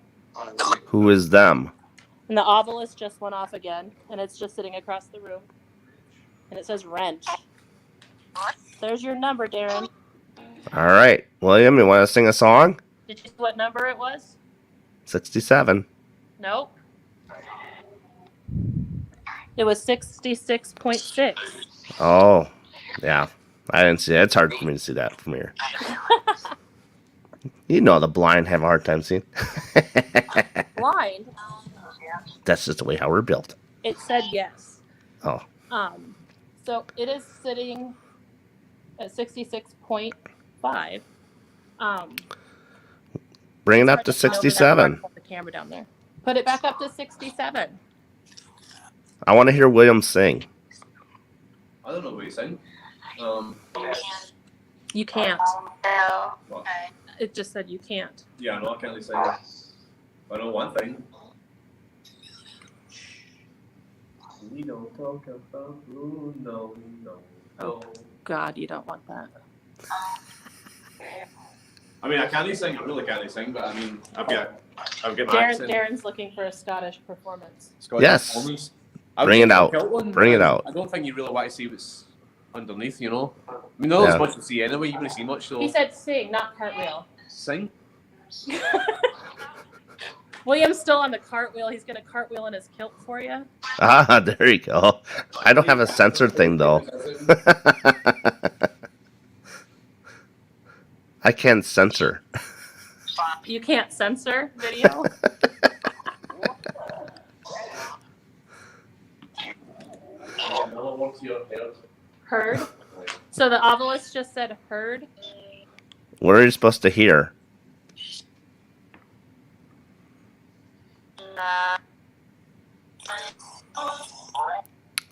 Who is them? And the obelisk just went off again, and it's just sitting across the room. And it says wrench. There's your number, Darren. All right. William, you want to sing a song? Did you see what number it was? 67. Nope. It was 66.6. Oh, yeah. I didn't see that. It's hard for me to see that from here. You know the blind have a hard time seeing. Blind? That's just the way how we're built. It said yes. Oh. So it is sitting at 66.5. Bring it up to 67. Put the camera down there. Put it back up to 67. I want to hear William sing. I don't know what you sing. You can't. What? It just said you can't. Yeah, no, I can't really sing. I know one thing. We don't talk about no. Oh, God, you don't want that. I mean, I can't sing. I really can't sing, but I mean, I've got an accent. Darren's looking for a Scottish performance. Scottish Yes. performance. Bring it out. Bring it but out. I don't think you really want to see what's underneath, you know. I mean, not as Yeah. much to see anyway. You wouldn't see much, so He said sing, not cartwheel. sing. William's still on the cartwheel. He's going to cartwheel in his kilt for you. Ah, there you go. I don't have a censor thing though. I can't censor. You can't censor video. Heard. So the obelisk just said heard. What are you supposed to hear?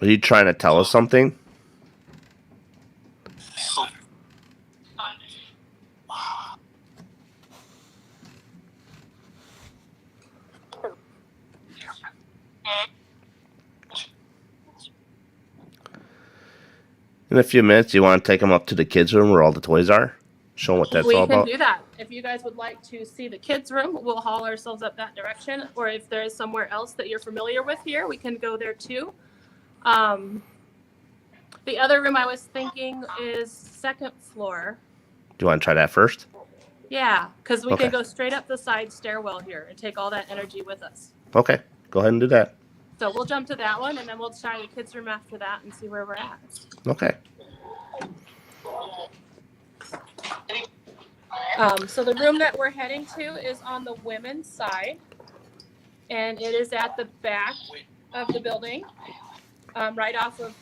Are you trying to tell us something? In a few minutes, you want to take them up to the kids' room where all the toys are? Show them what that's We all can about? do that. If you guys would like to see the kids' room, we'll haul ourselves up that direction. Or if there's somewhere else that you're familiar with here, we can go there too. The other room I was thinking is second floor. Do you want to try that first? Yeah, because we Okay. can go straight up the side stairwell here and take all that energy with us. Okay, go ahead and do that. So we'll jump to that one, and then we'll try the kids' room after that and see where we're at. Okay. So the room that we're heading to is on the women's side, and it is at the back of the building, right off of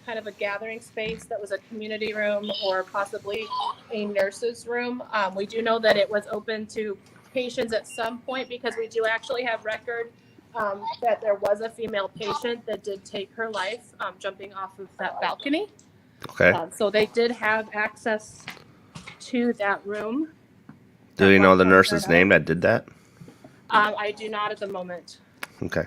kind of a gathering space that was a community room or possibly a nurse's room. We do know that it was open to patients at some point because we do actually have record that there was a female patient that did take her life jumping off of that balcony. Okay. So they did have access to that room. Do you know the nurse's name that did that? I do not at the moment. Okay.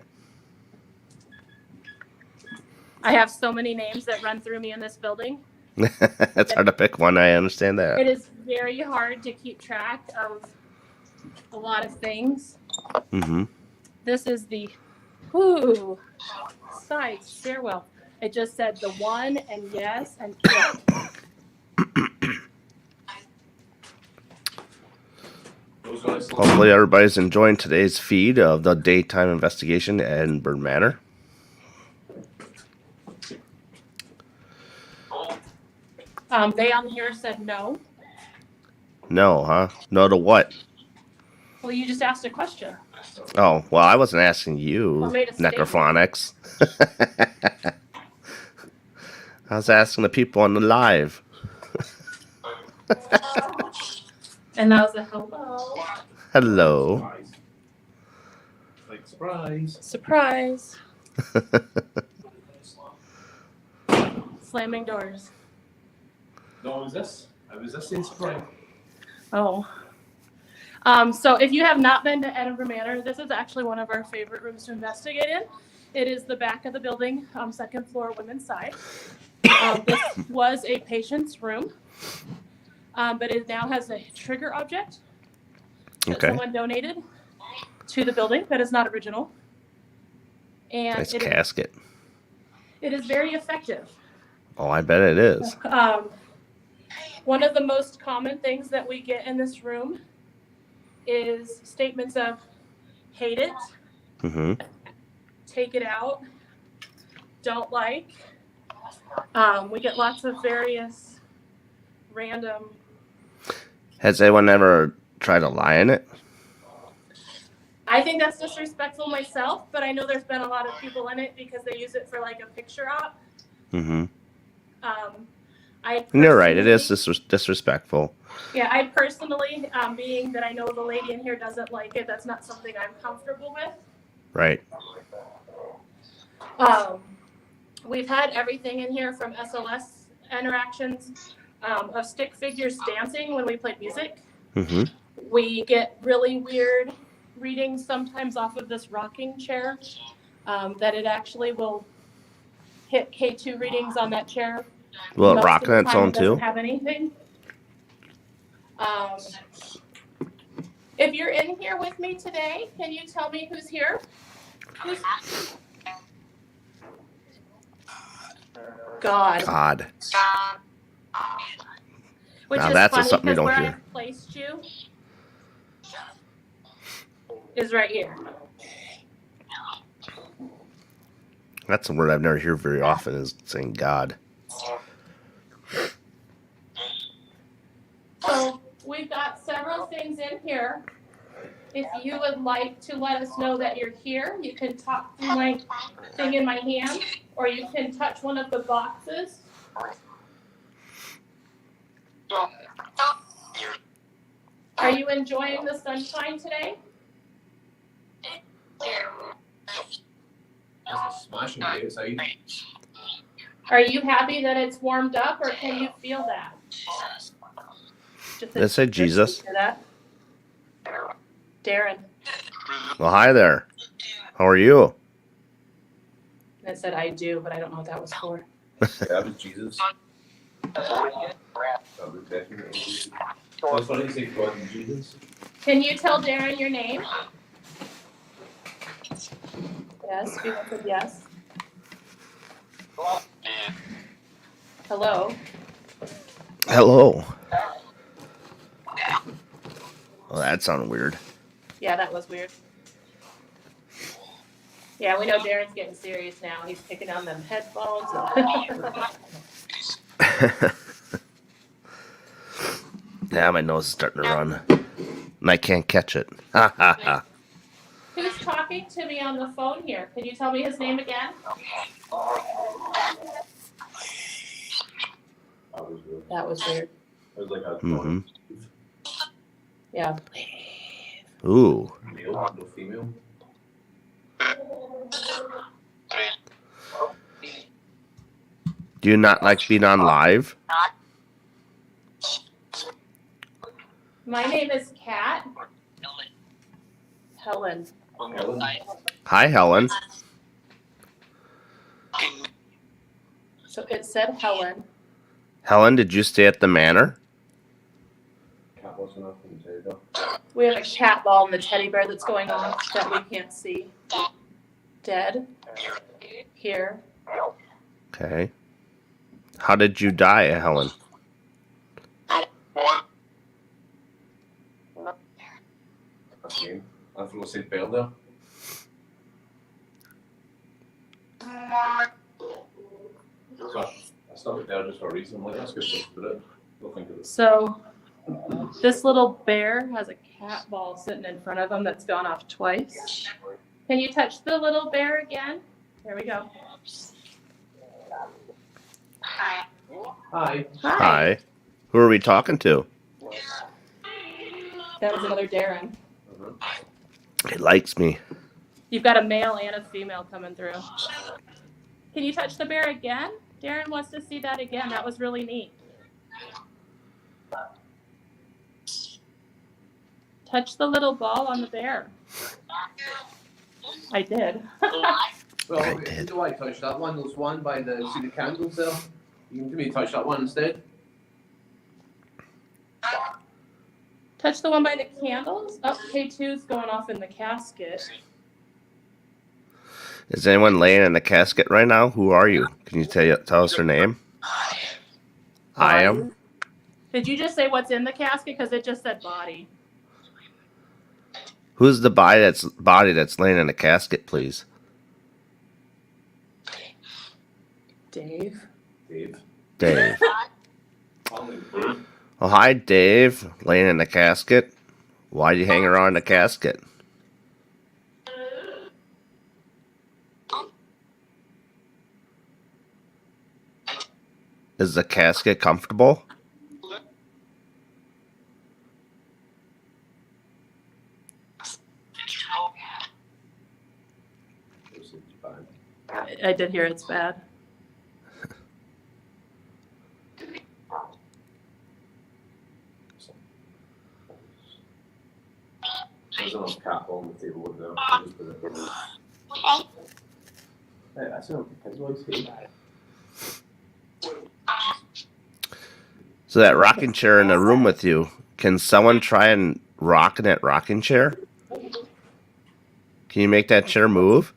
I have so many names that run through me in this building. It's hard to pick one. I understand that. It is very hard to keep track of a lot of things. Mm-hmm. This is the side stairwell. It just said the one and yes and kill. Hopefully everybody's enjoying today's feed of the daytime investigation at Edinburgh Manor. They on here said no. No, huh? No to what? Well, you just asked a question. Oh, well, I wasn't asking you, I made a statement. Necrophonics. I was asking the people on the live. And that was a hello. Hello. Like surprise. Surprise. Slamming doors. No, was this? I was this in surprise. Oh. So if you have not been to Edinburgh Manor, this is actually one of our favorite rooms to investigate in. It is the back of the building, second floor, women's side. This was a patient's room, but it now has a trigger object that Okay. someone donated to the building that is not original. And Nice it casket. is very effective. Oh, I bet it is. One of the most common things that we get in this room is statements of hate it, Mm-hmm. take it out, don't like. We get lots of various random. Has anyone ever tried to lie in it? I think that's disrespectful myself, but I know there's been a lot of people in it because they use it for like a picture op. Mm-hmm. I And you're right. It is personally- disrespectful. Yeah, I personally, being that I know the lady in here doesn't like it, that's not something I'm comfortable with. Right. We've had everything in here from SLS interactions, of stick figures dancing when we played music. Mm-hmm. We get really weird readings sometimes off of this rocking chair, that it actually will hit K2 readings on that chair. Will it Most rock of the on its time own it doesn't too? have anything. Um, if you're in here with me today, can you tell me who's here? God. God. Which Now is that's funny something you because don't where hear. I've placed you is right here. That's a word I've never heard very often, is saying God. So we've got several things in here. If you would like to let us know that you're here, you can talk through my thing in my hand, or you can touch one of the boxes. Are you enjoying the sunshine today? Smashing day outside. Are you happy that it's warmed up, or can you feel that? Did it say Jesus? Hear that? Darren. Well, hi there. How are you? I said I do, but I don't know what that was for. That was Jesus. That was definitely Jesus. That's funny you say God and Jesus. Can you tell Darren your name? Yes, people said yes. Hello. Hello. Well, that sounded weird. Yeah, that was weird. Yeah, we know Darren's getting serious now. He's picking on them headphones. Yeah, my nose is starting to run. And I can't catch it. Ha ha ha. Who's talking to me on the phone here? Can you tell me his name again? That was weird. It was like a Mm-hmm. Yeah. Ooh. male, no female. Do you not like being on live? My name is Kat. Helen. Helen. Hi, Helen. So it said Helen. Helen, did you stay at the manor? Cat wasn't up in the table. We have a cat ball and the teddy bear that's going on that we can't see. Dead. Here. Okay. How did you die, Helen? That's me. I thought I said bear there. So I stopped there just for a reason. I'm like, that's good for it. We'll think of it. So this little bear has a cat ball sitting in front of him that's gone off twice. Can you touch the little bear again? There we go. Hi. Hi. Who are we talking to? That was another Darren. He likes me. You've got a male and a female coming through. Can you touch the bear again? Darren wants to see that again. That was really neat. Touch the little ball on the bear. I did. Well, I who did. do I touch? That one? There's one by the see the candles there. You can do me touch that one instead. Touch the one by the candles. Oh, K2's going off in the casket. Is anyone laying in the casket right now? Who are you? Can you tell us her name? I am. Did you just say what's in the casket? Because it just said body. Who's the body that's laying in the casket, please? Dave. Dave. Call me Dave. Oh, hi, Dave. Laying in the casket. Why do you hang around the casket? Is the casket comfortable? I did hear it's bad. There's enough cat ball on the table over there. I'll just put it there. Hey, I said kids voice here. So that rocking chair in the room with you, Can someone try and rock in that rocking chair? Can you make that chair move?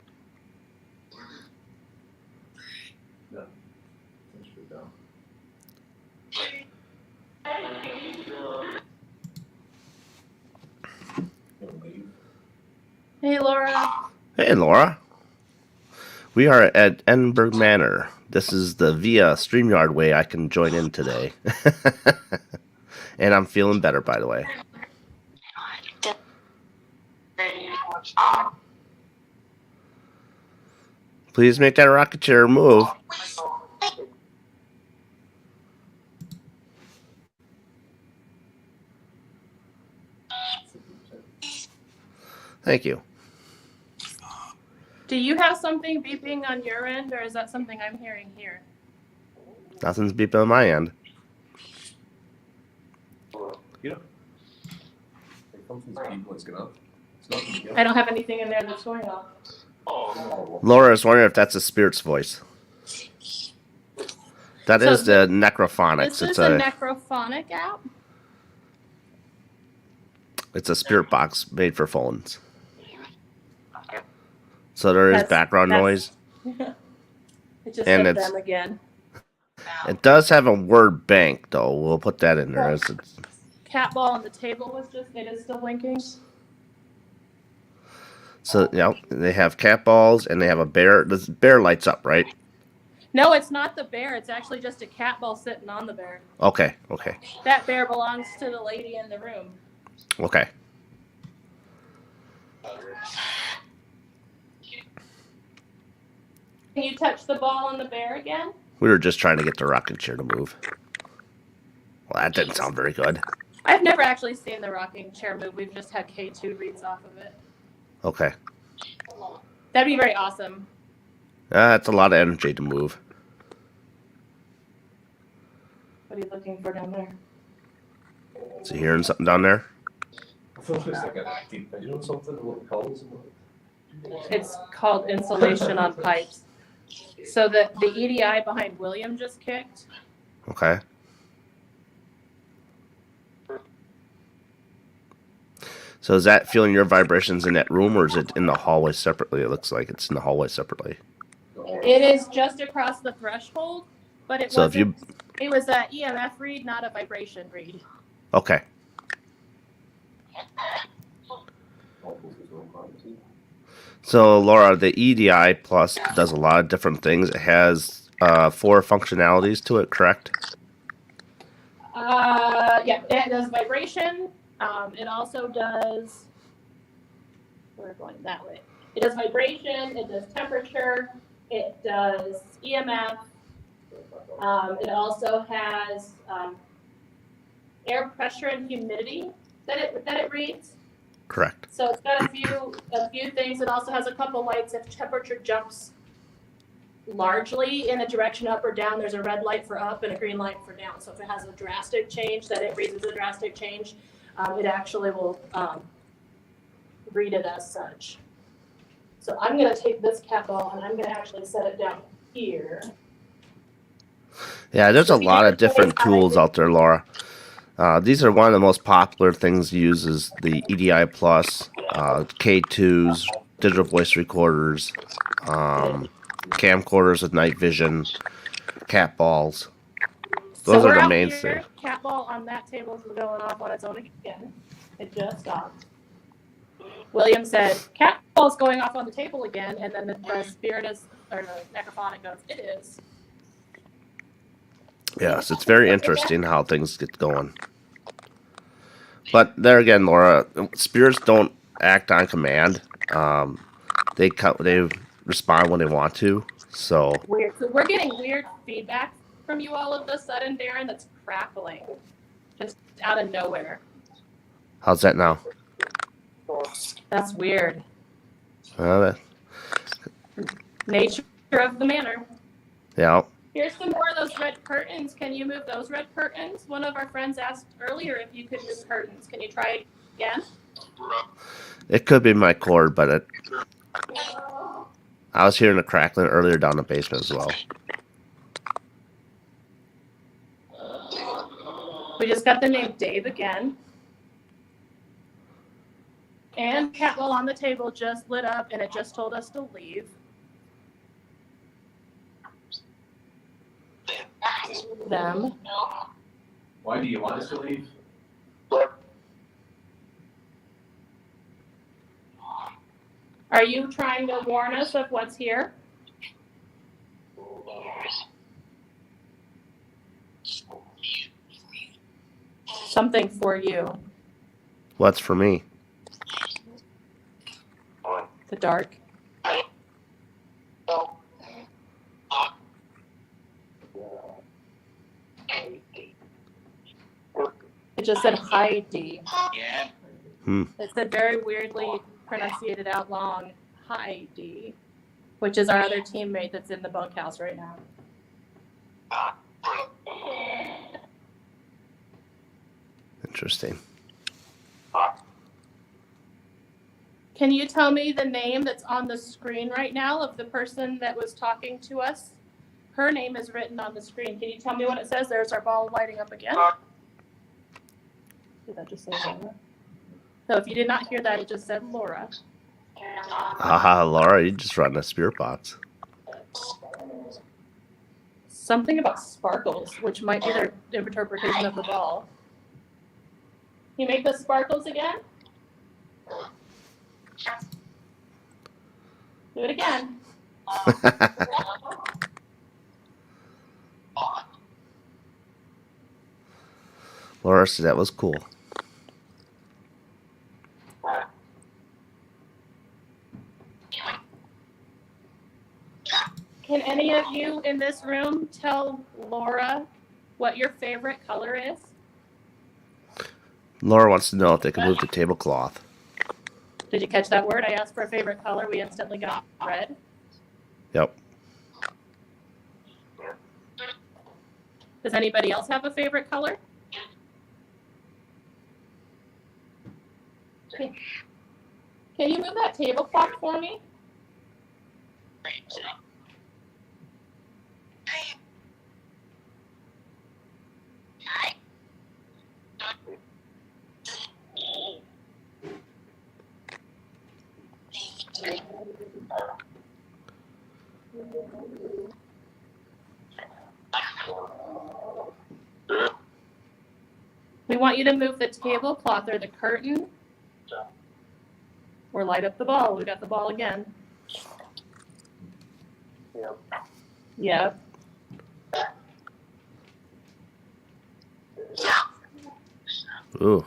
No. Let's put it down. Gonna leave. Hey, Laura. Hey, Laura. We are at Edinburgh Manor. This is the via StreamYard way I can join in today. And I'm feeling better, by the way. Please make that rocket chair move. Thank you. Do you have something beeping on your end, or is that something I'm hearing here? Nothing's beeping on my end. Here comes these people. It's gonna. It's not gonna get. I don't have anything in there that's going off. Laura is wondering if that's a spirit's voice. That So is the Necrophonics. This is the Necrophonic app. It's a spirit box made for phones. So there is background noise. It just And hit it's- them again. It does have a word bank, though. We'll put that in there. Cat ball on the table was it is still blinking. So, yeah, they have cat balls and they have a bear. The bear lights up, right? No, it's not the bear. It's actually just a cat ball sitting on the bear. Okay. That bear belongs to the lady in the room. Okay. Can you touch the ball on the bear again? We were just trying to get the rocking chair to move. Well, that didn't sound very good. I've never actually seen the rocking chair move. We've just had K2 reads off of it. Okay. That'd be very awesome. That's a lot of energy to move. What are you looking for down there? Is he hearing something down there? I thought it was like a deep vision or something. What it calls. It's called insulation on pipes. So the EDI behind William just kicked. Okay. So is that feeling your vibrations in that room, or is it in the hallway separately? It looks like it's in the hallway separately. It is just across the threshold, but it So if wasn't. It was a EMF read, not a vibration read. Okay. So Laura, the EDI Plus does a lot of different things. It has 4 functionalities to it, correct? Yeah, it does vibration. It also does. We're going that way. It does vibration. It does temperature. It does EMF. It also has air pressure and humidity that it reads. Correct. So it's got a few things. It also has a couple lights if temperature jumps largely in a direction up or down. There's a red light for up and a green light for down. So if it has a drastic change, that it reads as a drastic change, it actually will read it as such. So I'm going to take this cat ball and I'm going to actually set it down here. Yeah, there's a lot of different tools out there, Laura. These are one of the most popular things used is the EDI Plus, K2s, digital voice recorders, camcorders with night vision, cat balls. Those are the main things. Cat ball on that table is going off on its own again. It just stopped. William said, cat ball's going off on the table again, and then the spirit is, or the necrophonic goes, it is. Yes, it's very interesting how things get going. But there again, Laura, spirits don't act on command. They respond when they want to. So Weird. So we're getting weird feedback from you all of a sudden, Darren. That's crackling, just out of nowhere. how's that now? That's weird. Uh, Nature of the manor. yeah. Here's some more of those red curtains. Can you move those red curtains? One of our friends asked earlier if you could move curtains. Can you try again? It could be my cord, but I was hearing a crackling earlier down the basement as well. We just got the name Dave again. And Catwell on the table just lit up and it just told us to leave. Them. Why do you want us to leave? Are you trying to warn us of what's here? Something for you. What's for me? The dark. It just said Heidi. It said very weirdly pronunciated out long, Heidi, which is our other teammate that's in the bunkhouse right now. Interesting. Can you tell me the name that's on the screen right now of the person that was talking to us? Her name is written on the screen. Can you tell me what it says? There's our ball lighting up again. Did that just say Laura? So if you did not hear that, it just said Laura. Haha, Laura, you just run a spirit box. Something about sparkles, which might be their interpretation of the ball. Can you make the sparkles again? Do it again. Laura said that was cool. Can any of you in this room tell Laura what your favorite color is? Laura wants to know if they can move the tablecloth. Did you catch that word? I asked for a favorite color. We instantly got red. Yep. Does anybody else have a favorite color? Can you move that tablecloth for me? We want you to move the tablecloth or the curtain or light up the ball. We got the ball again. Yep. Ooh.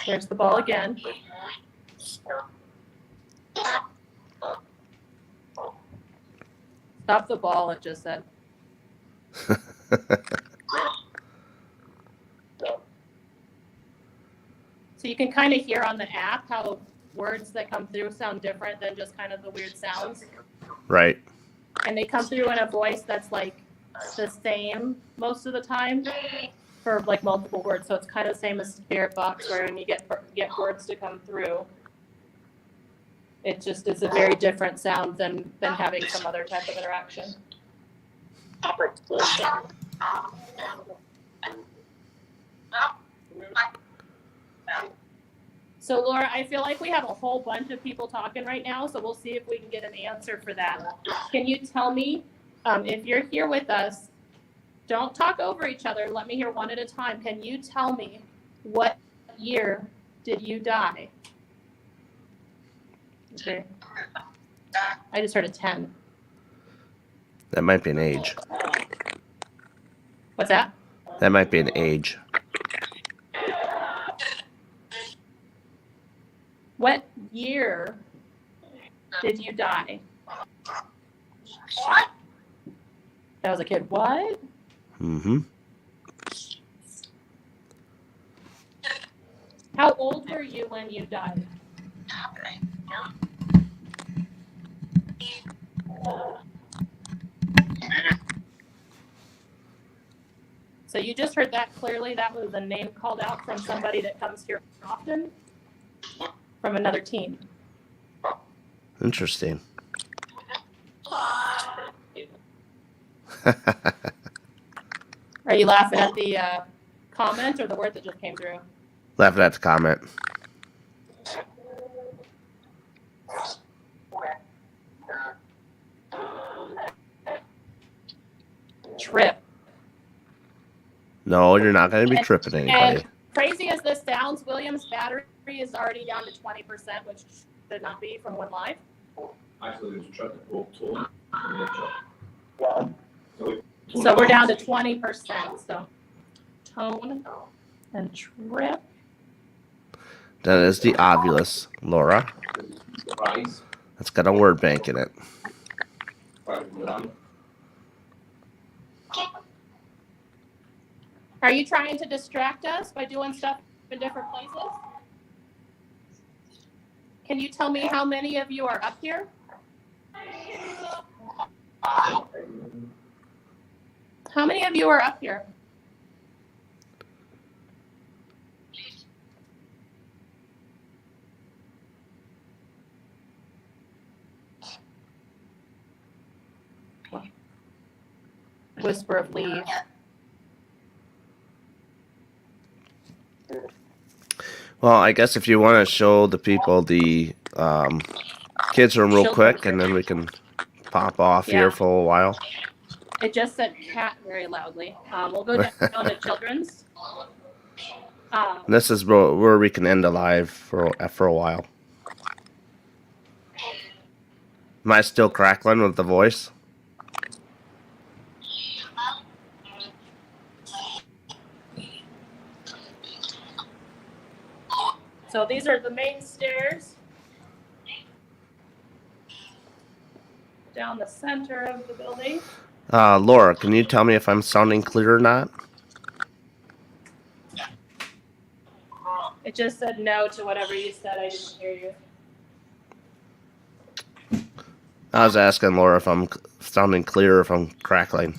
There's the ball again. Stop the ball, it just said. So you can kind of hear on the app how words that come through sound different than just kind of the weird sounds. Right. And they come through in a voice that's like the same most of the time for like multiple words. So it's kind of the same as Spirit Box where when you get words to come through, it just is a very different sound than having some other type of interaction. So Laura, I feel like we have a whole bunch of people talking right now, so we'll see if we can get an answer for that. Can you tell me, if you're here with us, don't talk over each other. Let me hear one at a time. Can you tell me what year did you die? Okay. I just heard a 10. That might be an age. What's that? That might be an age. What year did you die? That was a kid. What? Mm-hmm. How old were you when you died? So you just heard that clearly. That was a name called out from somebody that comes here often, from another team. Interesting. Are you laughing at the comment or the word that just came through? Laughing at the comment. Trip. No, you're not going to be tripping anybody. And crazy as this sounds, William's battery is already down to 20%, which should not be from one live. Actually, there's a truck that broke tone. So we're down to 20%. So tone and trip. That is the obvious, Laura. Surprise. That's got a word bank in it. Are you trying to distract us by doing stuff in different places? Can you tell me how many of you are up here? How many of you are up here? Whisper of leave. Well, I guess if you want to show the people the kids room real quick, and then we can pop off here for a while. It just said cat very loudly. We'll go down to children's. This is where we can end the live for a while. Am I still crackling with the voice? So these are the main stairs down the center of the building. Laura, can you tell me if I'm sounding clear or not? It just said no to whatever you said. I didn't hear you. I was asking Laura if I'm sounding clear or if I'm crackling.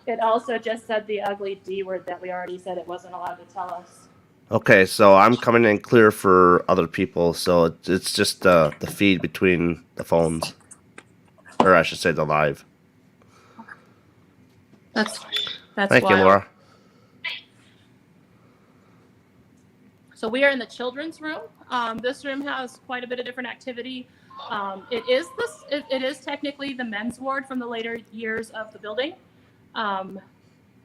It also just said the ugly D word that we already said it wasn't allowed to tell us. Okay, so I'm coming in clear for other people, so it's just the feed between the phones. Or I should say the live. That's Thank you, wild. Laura. So we are in the children's room. This room has quite a bit of different activity. It is technically the men's ward from the later years of the building.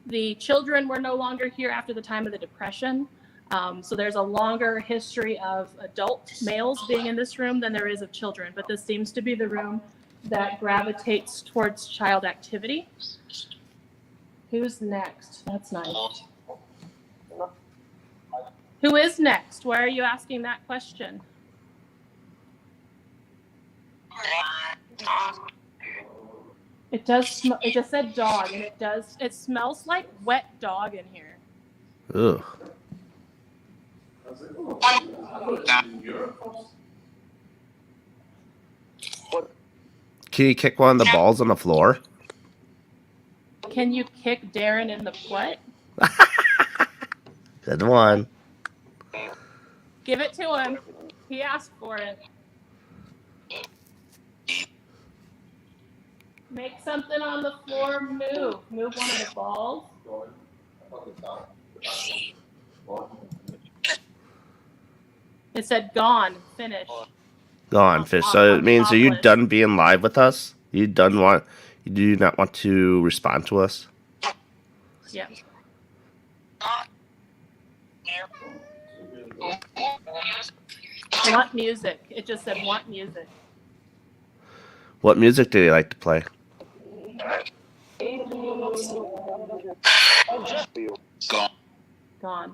The children were no longer here after the time of the Depression. So there's a longer history of adult males being in this room than there is of children. But this seems to be the room that gravitates towards child activity. Who's next? That's nice. Who is next? Why are you asking that question? It does. It just said dog, and it does. It smells like wet dog in here. Ugh. Can you kick one of the balls on the floor? Can you kick Darren in the butt? Good one. Give it to him. He asked for it. Make something on the floor move. Move one of the balls. It said gone. Finish. Gone, fish. So it means, are you done being live with us? You do not want to respond to us? Yeah. Want music. It just said want music. What music do you like to play? Gone.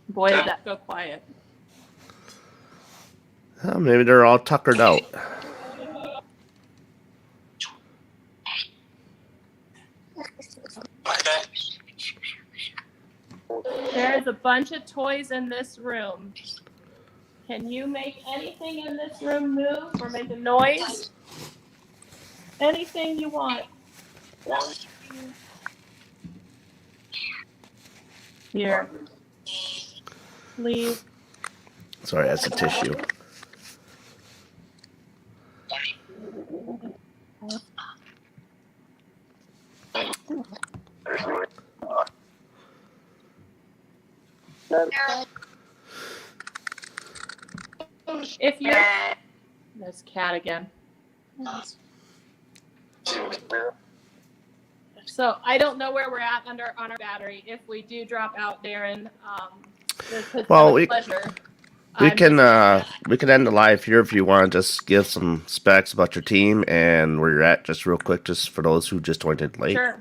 Boy, did that go quiet. Oh, maybe they're all tuckered out. There's a bunch of toys in this room. Can you make anything in this room move or make a noise? Anything you want. Here. Leave. Sorry, that's a tissue. If you're there's cat again. So I don't know where we're at on our battery. If we do drop out, Darren, this has Well, been a we pleasure. we can end the live here if you want to just give some specs about your team and where you're at, just real quick, just for those who just joined in late. Sure.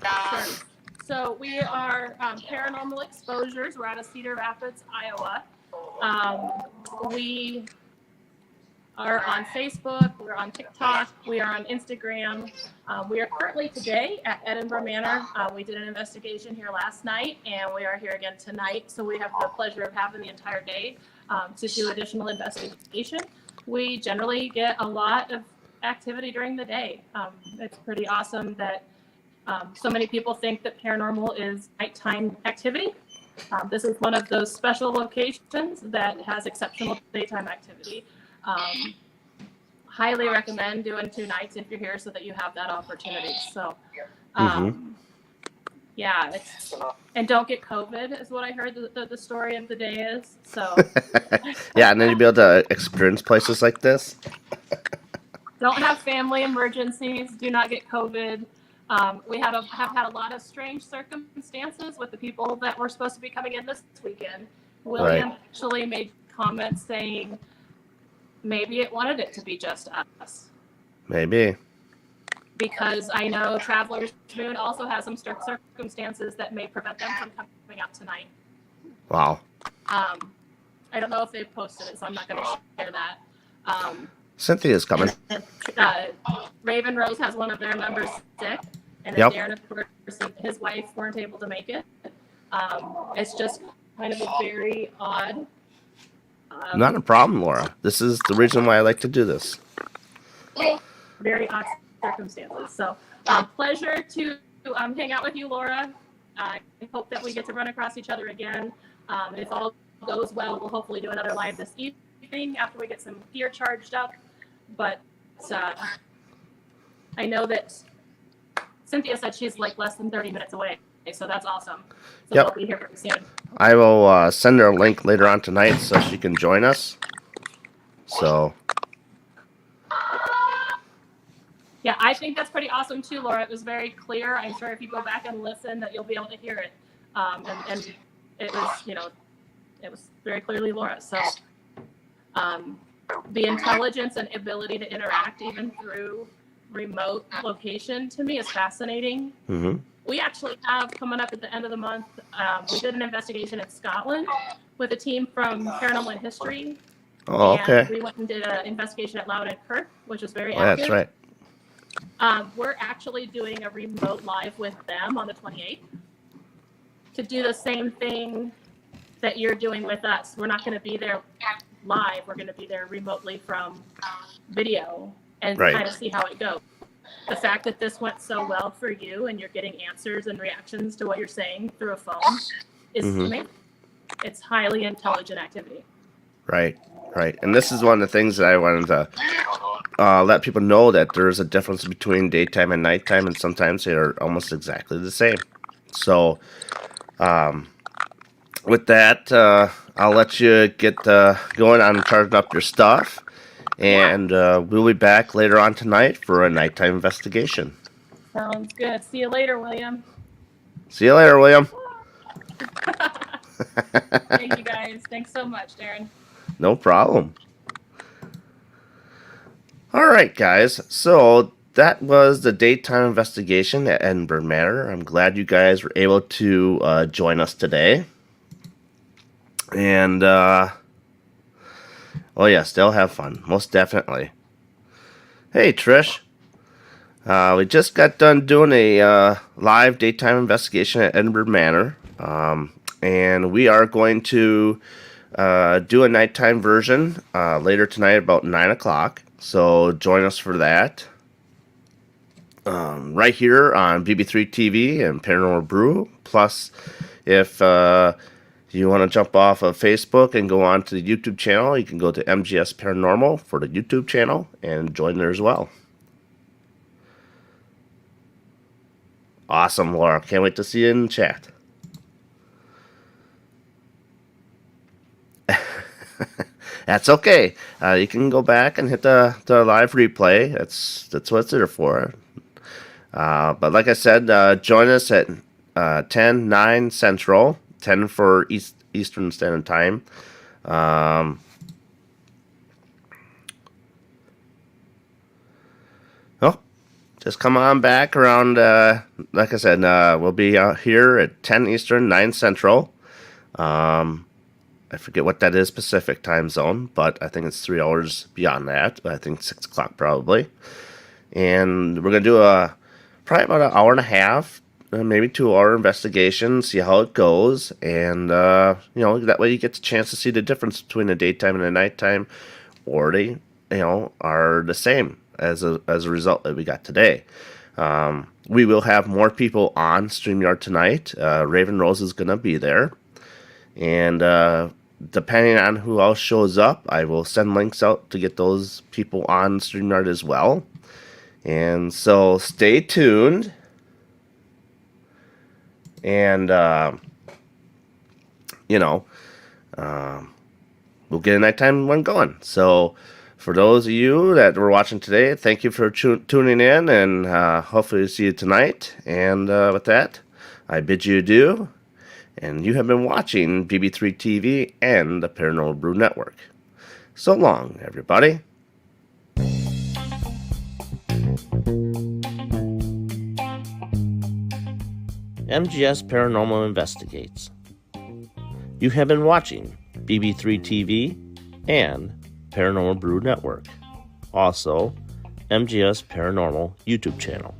So we are Paranormal Exposures. We're out of Cedar Rapids, Iowa. We are on Facebook. We're on TikTok. We are on Instagram. We are currently today at Edinburgh Manor. We did an investigation here last night, and we are here again tonight. So we have the pleasure of having the entire day to do additional investigation. We generally get a lot of activity during the day. It's pretty awesome that so many people think that paranormal is nighttime activity. This is one of those special locations that has exceptional daytime activity. Highly recommend doing 2 nights if you're here so that you have that opportunity. So, yeah, and don't get COVID is what I heard the story of the day is. So, yeah, and then you'll be able to experience places like this. Don't have family emergencies. Do not get COVID. We have had a lot of strange circumstances with the people that were supposed to be coming in this weekend. William actually made comments saying maybe it wanted it to be just us. Maybe. Because I know Traveler's Moon also has some circumstances that may prevent them from coming out tonight. Wow. I don't know if they've posted it, so I'm not going to share that. Cynthia's coming. Raven Rose has one of their members sick, and then Darren, of course, his wife weren't able to make it. It's just kind of a very odd. Not a problem, Laura. This is the reason why I like to do this. Very odd circumstances. So, pleasure to hang out with you, Laura. I hope that we get to run across each other again. If all goes well, we'll hopefully do another live this evening after we get some gear charged up. But I know that Cynthia said she's like less than 30 minutes away, so that's awesome. So we'll be here pretty soon. I will send her a link later on tonight so she can join us. So. Yeah, I think that's pretty awesome too, Laura. It was very clear. I'm sure if you go back and listen that you'll be able to hear it. And it was, it was very clearly Laura. So the intelligence and ability to interact even through remote location to me is fascinating. Mm-hmm. We actually have coming up at the end of the month, we did an investigation in Scotland with a team from Paranormal History. Oh, okay. And we went and did an investigation at Loudon Kirk, which was very That's active. right. We're actually doing a remote live with them on the 28th to do the same thing that you're doing with us. We're not going to be there live. We're going to be there remotely from video and kind of see how it goes. The fact that this went so well for you and you're getting answers and reactions to what you're saying through a phone is amazing. It's highly intelligent activity. Right. And this is one of the things that I wanted to let people know, that there's a difference between daytime and nighttime, and sometimes they are almost exactly the same. So, with that, I'll let you get going on charging up your stuff, and we'll be back later on tonight for a nighttime investigation. Sounds good. See you later, William. See you later, William. Thank you, guys. Thanks so much, Darren. No problem. All right, guys. So that was the daytime investigation at Edinburgh Manor. I'm glad you guys were able to join us today. And, oh yeah, still have fun. Most definitely. Hey, Trish. We just got done doing a live daytime investigation at Edinburgh Manor. And we are going to do a nighttime version later tonight about 9 o'clock. So join us for that. Right here on BB3 TV and Paranormal Brew. Plus, if you want to jump off of Facebook and go on to the YouTube channel, you can go to MGS Paranormal for the YouTube channel and join there as well. Awesome, Laura. Can't wait to see you in chat. That's okay. You can go back and hit the live replay. That's what it's there for. But like I said, join us at 9 Central, 10 for Eastern Standard Time. Just come on back around, like I said, we'll be out here at 10 Eastern, 9 Central. I forget what that is, Pacific time zone, but I think it's 3 hours beyond that. I think 6 o'clock probably. And we're going to do probably about an hour and a half, maybe 2-hour investigation, see how it goes. And, that way you get the chance to see the difference between the daytime and the nighttime, or they, are the same as a result that we got today. We will have more people on StreamYard tonight. Raven Rose is going to be there. And depending on who else shows up, I will send links out to get those people on StreamYard as well. And so stay tuned. And, we'll get a nighttime one going. So for those of you that were watching today, thank you for tuning in, and hopefully see you tonight. And with that, I bid you adieu. And you have been watching BB3 TV and the Paranormal Brew Network. So long, everybody. MGS Paranormal Investigates. You have been watching BB3 TV and Paranormal Brew Network. Also, MGS Paranormal YouTube channel.